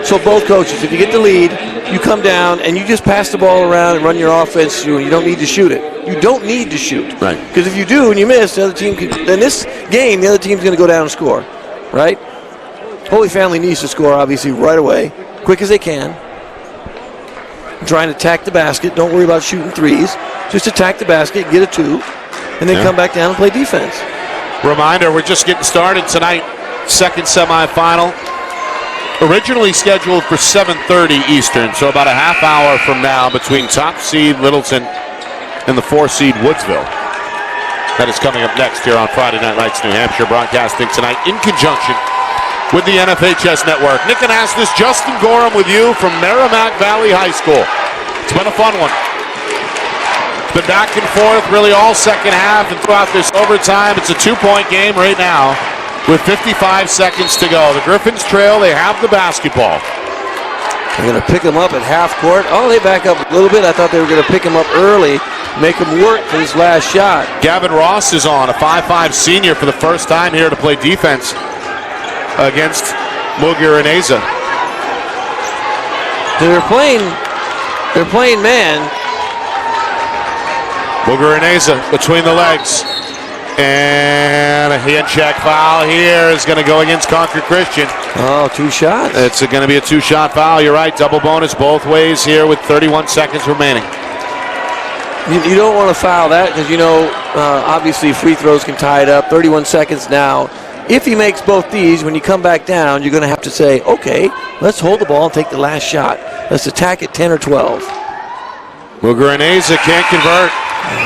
So both coaches, if you get the lead, you come down and you just pass the ball around and run your offense through. You don't need to shoot it. You don't need to shoot. Right. Because if you do and you miss, the other team in this game, the other team's going to go down and score. Right? Holy Family needs to score, obviously, right away, quick as they can. Trying to attack the basket. Don't worry about shooting threes. Just attack the basket, get a 2, and then come back down and play defense. Reminder, we're just getting started tonight. Second semifinal. Originally scheduled for 7:30 Eastern, so about a half hour from now between top seed Littleton and the 4 seed Woodsville. That is coming up next here on Friday Night Lights, New Hampshire, broadcasting tonight in conjunction with the NFHS Network. Nick Anastas, Justin Gorham with you from Merrimack Valley High School. It's been a fun one. It's been back and forth really all second half and throughout this overtime. It's a 2-point game right now with 55 seconds to go. The Griffins trail. They have the basketball. They're going to pick him up at half court. Oh, they back up a little bit. I thought they were going to pick him up early, make him work for his last shot. Gavin Ross is on, a 5'5 senior for the first time here to play defense against Muguruza. They're playing man. Muguruza between the legs. And a hand check foul here is going to go against Concord Christian. Oh, 2 shots. It's going to be a 2-shot foul. You're right. Double bonus both ways here with 31 seconds remaining. You don't want to foul that because, obviously free throws can tie it up. 31 seconds now. If he makes both these, when you come back down, you're going to have to say, okay, let's hold the ball and take the last shot. Let's attack at 10 or 12. Muguruza can't convert.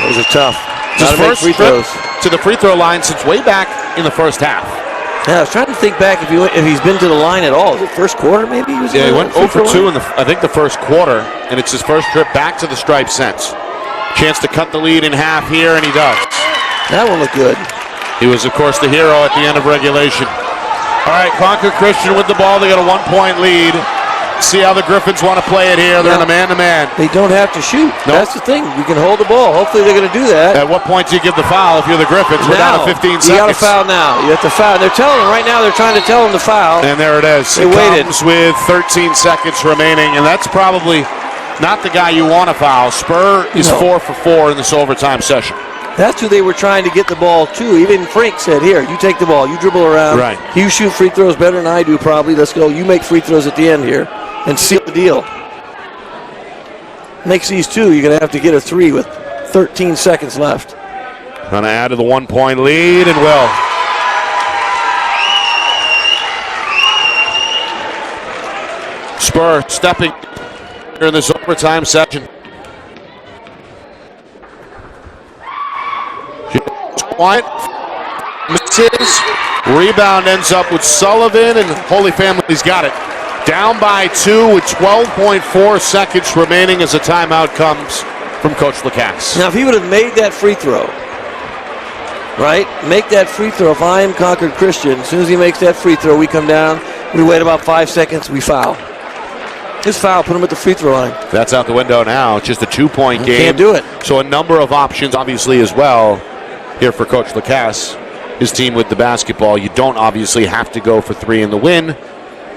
Those are tough. His first free throws to the free throw line since way back in the first half. Yeah, I was trying to think back if he's been to the line at all. Is it first quarter maybe? He went 0 for 2 in the first quarter, and it's his first trip back to the stripe since. Chance to cut the lead in half here, and he does. That one looked good. He was, of course, the hero at the end of regulation. All right, Concord Christian with the ball. They got a 1-point lead. See how the Griffins want to play it here. They're in a man-to-man. They don't have to shoot. Nope. That's the thing. You can hold the ball. Hopefully they're going to do that. At what point do you give the foul if you're the Griffins? We're down to 15 seconds. You got to foul now. You have to foul. They're telling him right now. They're trying to tell him to foul. And there it is. They waited. Comes with 13 seconds remaining, and that's probably not the guy you want to foul. Spur is 4 for 4 in this overtime session. That's who they were trying to get the ball to. Even Frink said, here, you take the ball. You dribble around. Right. You shoot free throws better than I do probably. Let's go. You make free throws at the end here and seal the deal. Makes these 2. You're going to have to get a 3 with 13 seconds left. Going to add to the 1-point lead and will. Spur stepping here in this overtime session. Quiet. Misses. Rebound ends up with Sullivan, and Holy Family's got it. Down by 2 with 12.4 seconds remaining as a timeout comes from Coach Lacasse. Now, if he would have made that free throw, right? Make that free throw. If I'm Concord Christian, as soon as he makes that free throw, we come down, we wait about 5 seconds, we foul. Just foul, put him at the free throw line. That's out the window now. It's just a 2-point game. Can't do it. So a number of options, obviously, as well, here for Coach Lacasse. his team with the basketball. You don't obviously have to go for 3 in the win.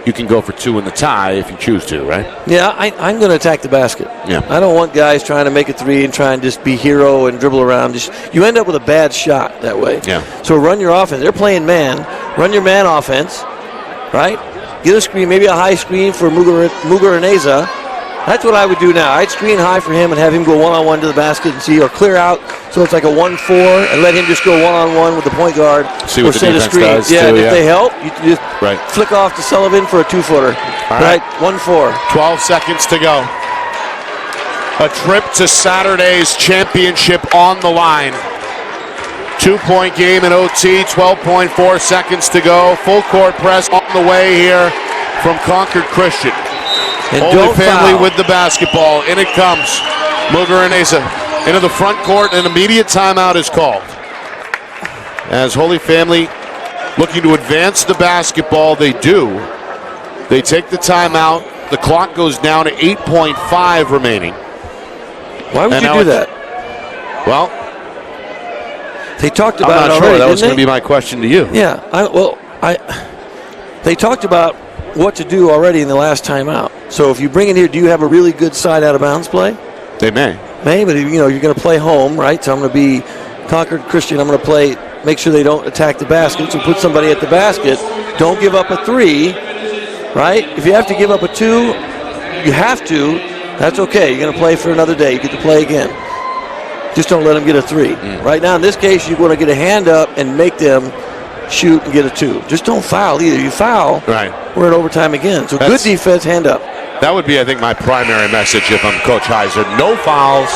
You can go for 2 in the tie if you choose to, right? Yeah, I'm going to attack the basket. Yeah. I don't want guys trying to make a 3 and try and just be hero and dribble around. You end up with a bad shot that way. Yeah. So run your offense. They're playing man. Run your man offense, right? Get a screen, maybe a high screen for Muguruza. That's what I would do now. I'd screen high for him and have him go one-on-one to the basket and see, or clear out so it's like a 1-4 and let him just go one-on-one with the point guard. See what the defense does. Yeah, too, and if they help, you can just right. flick off to Sullivan for a 2-footer. Right, 1-4. 12 seconds to go. A trip to Saturday's championship on the line. 2-point game in OT, 12.4 seconds to go. Full court press on the way here from Concord Christian. And Holy Family foul. with the basketball. In it comes. Muguruza into the front court. An immediate timeout is called. As Holy Family looking to advance the basketball, they do. They take the timeout. The clock goes down to 8.5 remaining. Why would you do that? Well, they talked I'm about not it sure. already, That was didn't going to be my question to you. Yeah, they talked about what to do already in the last timeout. So if you bring in here, do you have a really good side out of bounds play? They may. But you're going to play home, right? So I'm going to be Concord Christian. I'm going to make sure they don't attack the basket. So put somebody at the basket. Don't give up a 3, right? If you have to give up a 2, you have to. That's okay. You're going to play for another day. You get to play again. Just don't let them get a 3. Right now, in this case, you want to get a hand up and make them shoot and get a 2. Just don't foul either. You foul, right? We're in overtime again. So good defense, hand up. That would be, I think, my primary message if I'm Coach Heiser. No fouls.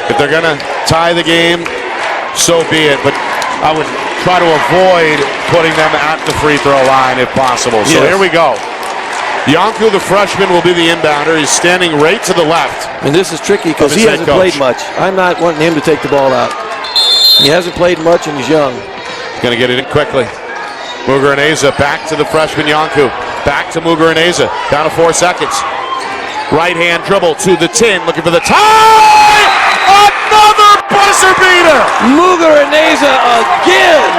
If they're going to tie the game, so be it. But I would try to avoid putting them at the free throw line if possible. So here we go. Yanku, the freshman, will be the inbounder. He's standing right to the left. And this is tricky because he hasn't played much. I'm not wanting him to take the ball out. He hasn't played much and he's young. Going to get it in quickly. Muguruza back to the freshman Yanku. Back to Muguruza. Down to 4 seconds. Right hand dribble to the 10. Looking for the tie! Another buzzer beater! Muguruza again!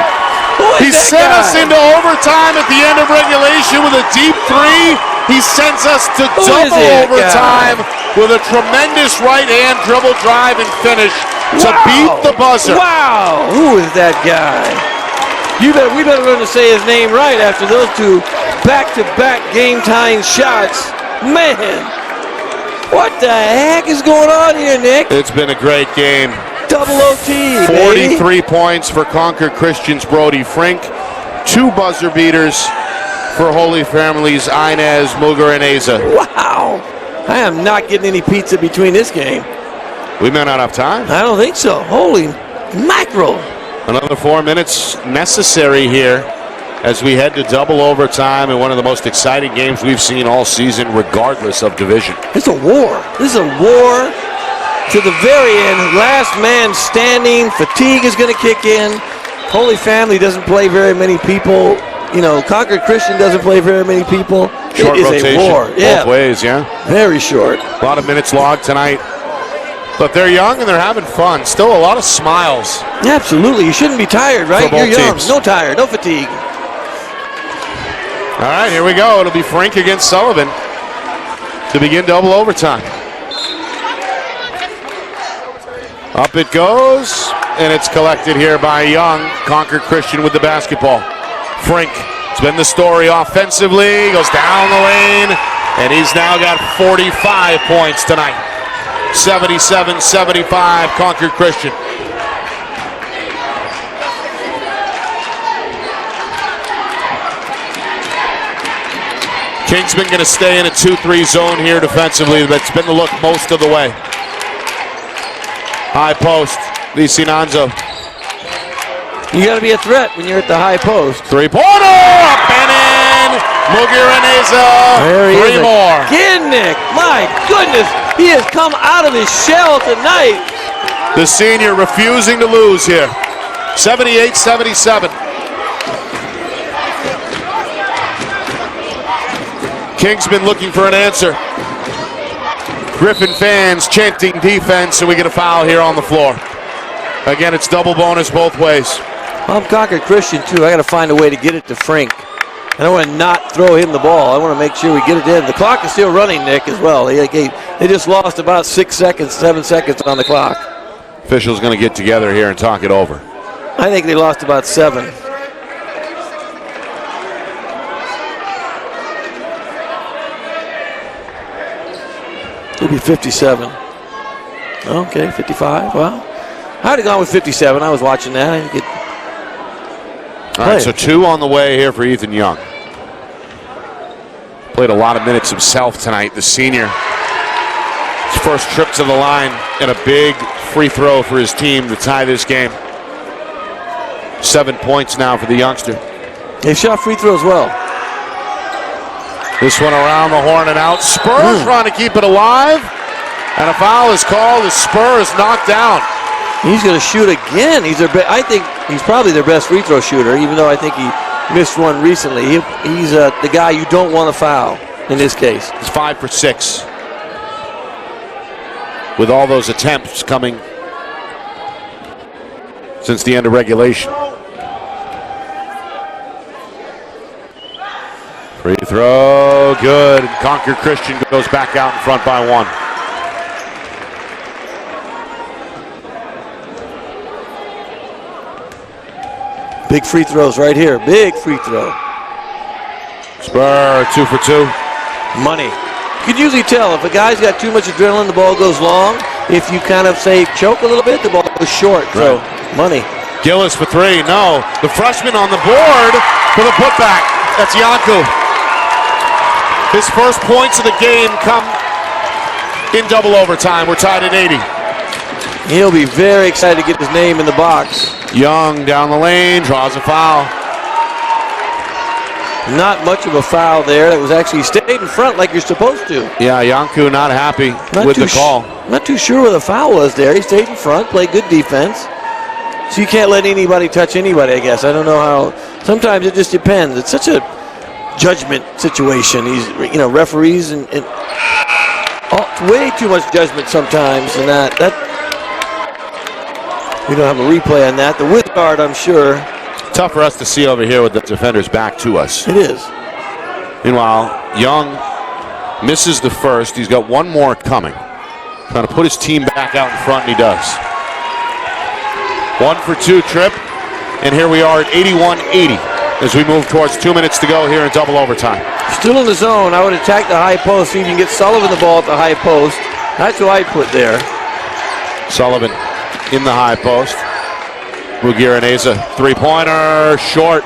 He sent us into overtime at the end of regulation with a deep 3. He sends us to double overtime with a tremendous right hand dribble drive and finish to beat the buzzer. Wow! Who is that guy? We better learn to say his name right after those 2 back-to-back game-tying shots. Man, what the heck is going on here, Nick? It's been a great game. Double OT, 43 baby. points for Concord Christian's Brody Frink. 2 buzzer beaters for Holy Family's Inez Muguruza. Wow. I am not getting any pizza between this game. We may not have time. I don't think so. Holy mackerel. Another 4 minutes necessary here as we head to double overtime in one of the most exciting games we've seen all season, regardless of division. It's a war. This is a war to the very end. Last man standing. Fatigue is going to kick in. Holy Family doesn't play very many people. Concord Christian doesn't play very many people. Short it is rotation, a war. both ways, yeah. Very short. A lot of minutes logged tonight. But they're young and they're having fun. Still a lot of smiles. Absolutely. You shouldn't be tired, right? You're young. Teams. No tired. No fatigue. All right, here we go. It'll be Frank against Sullivan to begin double overtime. Up it goes, and it's collected here by Young. Concord Christian with the basketball. Frank, it's been the story offensively. Goes down the lane, and he's now got 45 points tonight. 77-75, Concord Christian. Kingsman going to stay in a 2-3 zone here defensively. That's been the look most of the way. High post, Licinanzo. You got to be a threat when you're at the high post. 3-pointer, up and in. Muguruza, 3 more. Again, Nick. My goodness, he has come out of his shell tonight. The senior refusing to lose here. 78-77. Kingsman looking for an answer. Griffin fans chanting defense, and we get a foul here on the floor. Again, it's double bonus both ways. I'm Concord Christian, too. I got to find a way to get it to Frank. I don't want to not throw him the ball. I want to make sure we get it in. The clock is still running, Nick, as well. They just lost about 6 seconds, 7 seconds on the clock. Officials going to get together here and talk it over. I think they lost about 7. It'll be 57. Okay, 55. Well, I'd have gone with 57. I was watching that. I think it. All right, so 2 on the way here for Ethan Young. Played a lot of minutes himself tonight, the senior. His first trip to the line and a big free throw for his team to tie this game. 7 points now for the youngster. They shot free throws well. This one around the horn and out. Spurs trying to keep it alive. And a foul is called as Spurs knocked down. He's going to shoot again. I think he's probably their best free throw shooter, even though I think he missed one recently. He's the guy you don't want to foul in this case. He's 5 for 6. With all those attempts coming since the end of regulation. Free throw, good. Concord Christian goes back out in front by 1. Big free throws right here. Big free throw. Spur 2 for 2. Money. You can usually tell if a guy's got too much adrenaline, the ball goes long. If you kind of say choke a little bit, the ball goes short. Right. So money. Gillis for 3. No. The freshman on the board for the putback. That's Yanku. His first points of the game come in double overtime. We're tied at 80. He'll be very excited to get his name in the box. Young down the lane, draws a foul. Not much of a foul there. That was actually stayed in front like you're supposed to. Yeah, Yanku not happy with the call. Not too sure where the foul was there. He stayed in front, played good defense. So you can't let anybody touch anybody, I guess. I don't know how. Sometimes it just depends. It's such a judgment situation. Referees and way too much judgment sometimes, and that we don't have a replay on that. The width guard, I'm sure. Tough for us to see over here with the defenders back to us. It is. Meanwhile, Young misses the first. He's got one more coming. Trying to put his team back out in front, and he does. 1 for 2 trip, and here we are at 81-80 as we move towards 2 minutes to go here in double overtime. Still in the zone. I would attack the high post, see if you can get Sullivan the ball at the high post. That's what I put there. Sullivan in the high post. Mugiraneza, 3-pointer, short.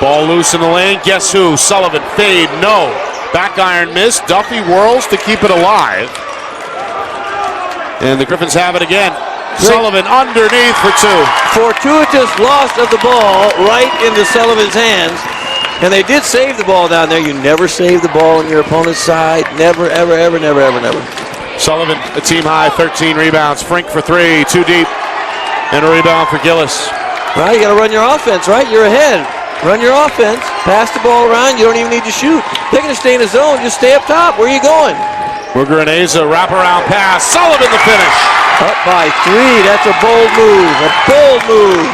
Ball loose in the lane. Guess who? Sullivan, fade, no. Back iron miss. Duffy whirls to keep it alive. And the Griffins have it again. Sullivan underneath for 2. Fortuitous loss of the ball right into Sullivan's hands. And they did save the ball down there. You never save the ball on your opponent's side. Never, ever, ever, never, ever, never. Sullivan, a team high, 13 rebounds. Frink for 3, 2 deep. And a rebound for Gillis. Well, you got to run your offense, right? You're ahead. Run your offense. Pass the ball around. You don't even need to shoot. They're going to stay in the zone. Just stay up top. Where are you going? Mugiraneza, wraparound pass. Sullivan the finish. Up by 3. That's a bold move. A bold move.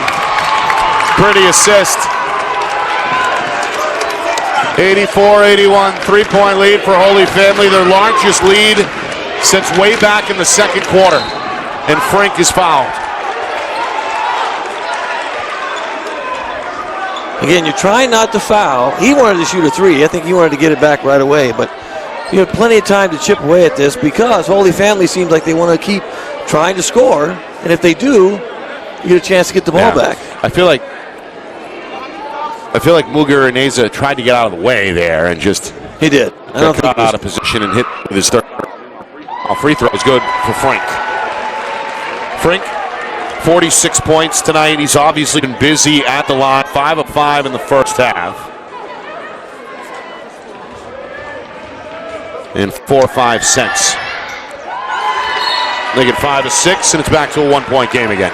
Pretty assist. 84-81, 3-point lead for Holy Family. Their largest lead since way back in the second quarter. And Frink is fouled. Again, you're trying not to foul. He wanted to shoot a 3. I think he wanted to get it back right away. But you have plenty of time to chip away at this because Holy Family seems like they want to keep trying to score. And if they do, you get a chance to get the ball back. I feel like Mugiraneza tried to get out of the way there and just he did. I don't think out of position and hit with his third free throw is good for Frink. Frink, 46 points tonight. He's obviously been busy at the line. 5 of 5 in the first half. And 4 or 5 cents. They get 5 of 6, and it's back to a 1-point game again.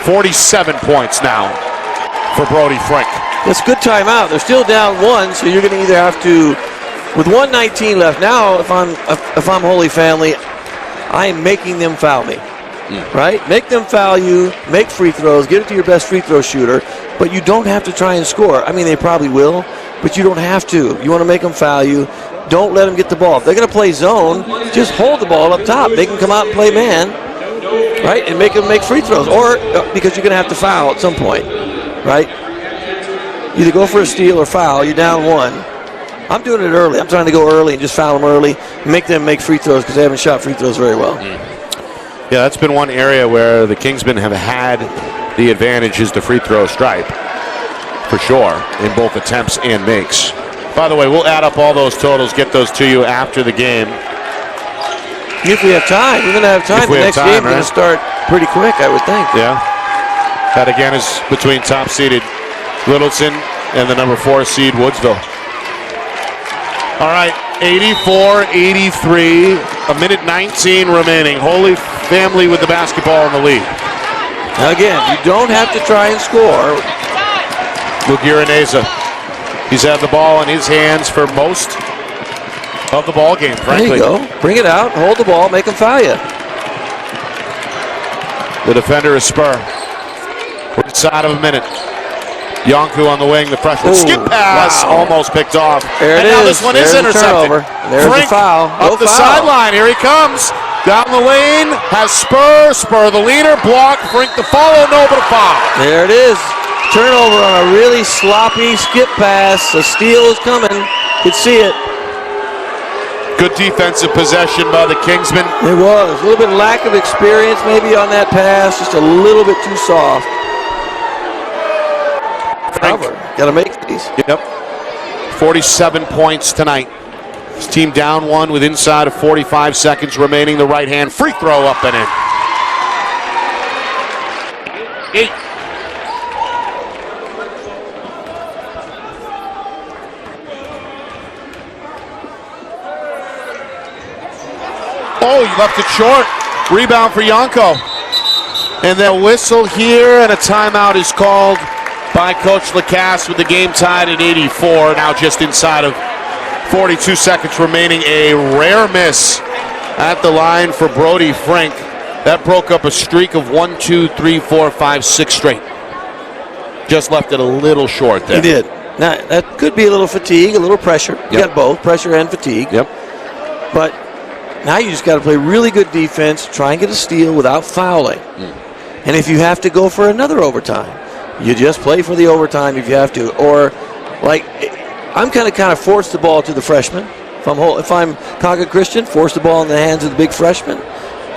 47 points now for Brody Frink. It's a good timeout. They're still down 1, so you're going to either have to, with 1:19 left. Now, if I'm Holy Family, I am making them foul me. Right? Make them foul you, make free throws, get it to your best free throw shooter, but you don't have to try and score. I mean, they probably will, but you don't have to. You want to make them foul you. Don't let them get the ball. If they're going to play zone, just hold the ball up top. They can come out and play man, right, and make them make free throws. Or because you're going to have to foul at some point, right? Either go for a steal or foul. You're down one. I'm doing it early. I'm trying to go early and just foul them early, make them make free throws because they haven't shot free throws very well. Yeah, that's been one area where the Kingsmen have had the advantage is the free throw stripe, for sure, in both attempts and makes. By the way, we'll add up all those totals, get those to you after the game. If we have time, we're going to have time. The next game is going to start pretty quick, I would think. Yeah. That again is between top-seeded Littleton and the number 4 seed Woodsville. All right, 84-83, a minute 19 remaining. Holy Family with the basketball in the lead. Again, you don't have to try and score. Muguruza. He's had the ball in his hands for most of the ball game, frankly. There you go. Bring it out, hold the ball, make them foul you. The defender is Spur. We're inside of a minute. Yonku on the wing, the freshman. Ooh, skip pass, wow. almost picked off. There it and now is. this one There's is intercepted. There's Frink the foul. up the sideline. Here he comes. Down the lane, has Spur. Spur the leader, block. Frink the follow, no, but a foul. There it is. Turnover on a really sloppy skip pass. A steal is coming. Could see it. Good defensive possession by the Kingsmen. It was. A little bit lack of experience maybe on that pass. Just a little bit too soft. Got to make these. Yep. 47 points tonight. His team down one with inside of 45 seconds remaining. The right hand free throw up and in. 8. Oh, he left it short. Rebound for Yonko. And then a whistle here, and a timeout is called by Coach Lacasse with the game tied at 84. Now just inside of 42 seconds remaining. A rare miss at the line for Brody Frink. That broke up a streak of 1, 2, 3, 4, 5, 6 straight. Just left it a little short there. He did. Now, that could be a little fatigue, a little pressure. You got both, pressure and fatigue. Yep. But now you just got to play really good defense, try and get a steal without fouling. And if you have to go for another overtime, you just play for the overtime if you have to. Or, like, I'm kind of force the ball to the freshman. If I'm Concord Christian, force the ball in the hands of the big freshman.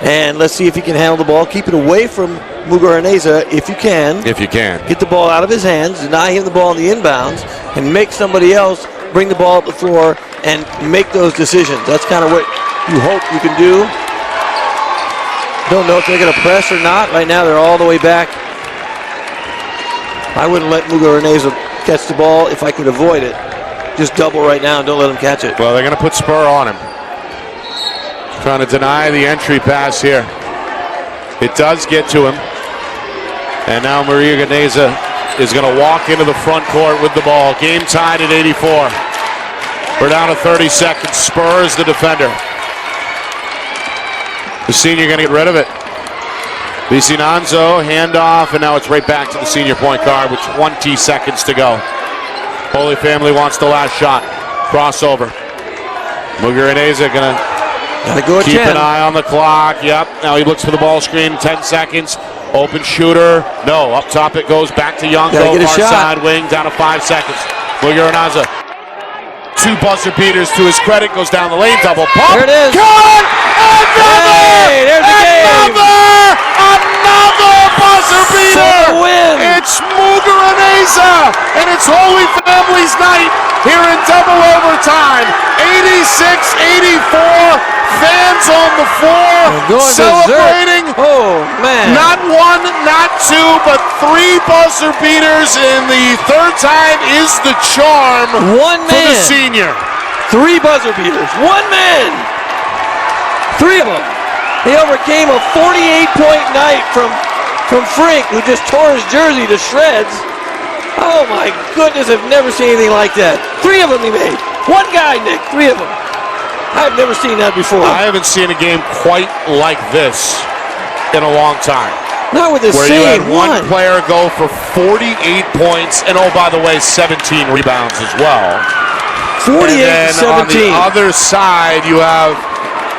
And let's see if he can handle the ball. Keep it away from Muguruza if you can. If you can. Get the ball out of his hands, deny him the ball in the inbounds, and make somebody else bring the ball up the floor and make those decisions. That's kind of what you hope you can do. Don't know if they're going to press or not. Right now they're all the way back. I wouldn't let Muguruza catch the ball if I could avoid it. Just double right now and don't let him catch it. Well, they're going to put Spur on him. Trying to deny the entry pass here. It does get to him. And now Muguruza is going to walk into the front court with the ball. Game tied at 84. We're down to 30 seconds. Spur is the defender. The senior going to get rid of it. Vicinanzo, handoff, and now it's right back to the senior point guard with 20 seconds to go. Holy Family wants the last shot. Crossover. Muguruza going to keep an eye on the clock. Yep. Now he looks for the ball screen. 10 seconds. Open shooter. No. Up top it goes back to Yonko. Far side wing. Down to 5 seconds. Muguruza. 2 buzzer beaters to his credit. Goes down the lane. Double pump. There it is. Good! Hey, there's the game. Another buzzer beater. It's Muguruza, and it's Holy Family's night here in double overtime. 86-84. Fans on the floor celebrating. Oh, man. Not 1, not 2, but 3 buzzer beaters, and the third time is the charm for the senior. 3 buzzer beaters. 1 man. 3 of them. He overcame a 48-point night from Frink, who just tore his jersey to shreds. Oh, my goodness, I've never seen anything like that. 3 of them he made. 1 guy, Nick, 3 of them. I've never seen that before. I haven't seen a game quite like this in a long time. Not with the where you had same one player go for 48 points, and oh, by the way, 17 rebounds as well. 48 and then 17. On the other side, you have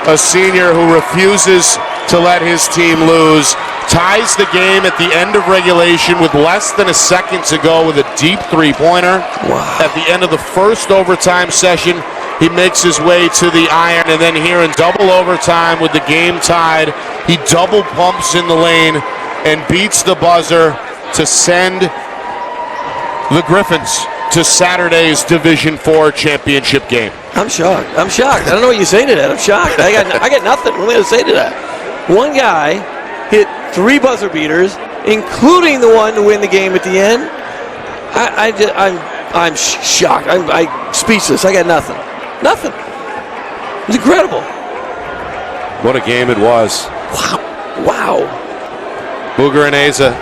a senior who refuses to let his team lose, ties the game at the end of regulation with less than a second to go with a deep three-pointer. Wow. At the end of the first overtime session, he makes his way to the iron, and then here in double overtime with the game tied, he double pumps in the lane and beats the buzzer to send the Griffins to Saturday's Division IV championship game. I'm shocked. I don't know what you say to that. I'm shocked. I got nothing really to say to that. One guy hit 3 buzzer beaters, including the one to win the game at the end. I'm shocked. I'm speechless. I got nothing. Nothing. It was incredible. What a game it was. Wow. Booger and Asa.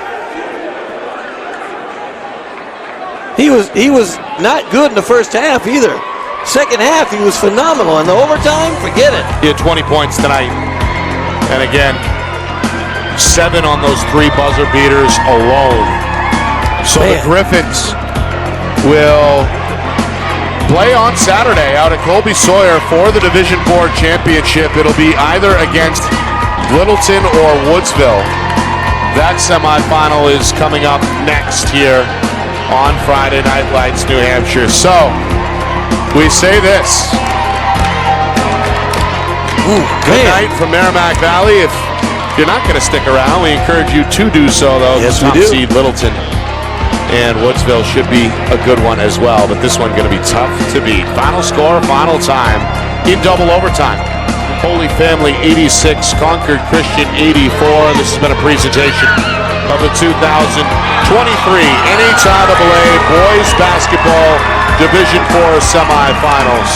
He was not good in the first half either. Second half, he was phenomenal. In the overtime, forget it. He had 20 points tonight. And again, 7 on those 3 buzzer beaters alone. So the Griffins will play on Saturday out at Colby Sawyer for the Division IV championship. It'll be either against Littleton or Woodsville. That semifinal is coming up next here on Friday Night Lights, New Hampshire. So, we say this. Good night from Merrimack Valley. If you're not going to stick around, we encourage you to do so, though. Yes, the top we do. seed Littleton and Woodsville should be a good one as well, but this one going to be tough to beat. Final score, final time in double overtime. Holy Family 86, Concord Christian 84. This has been a presentation of the 2023 NHIAA Boys Basketball Division IV Semifinals.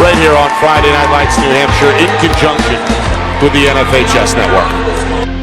Right here on Friday Night Lights, New Hampshire, in conjunction with the NFHS Network.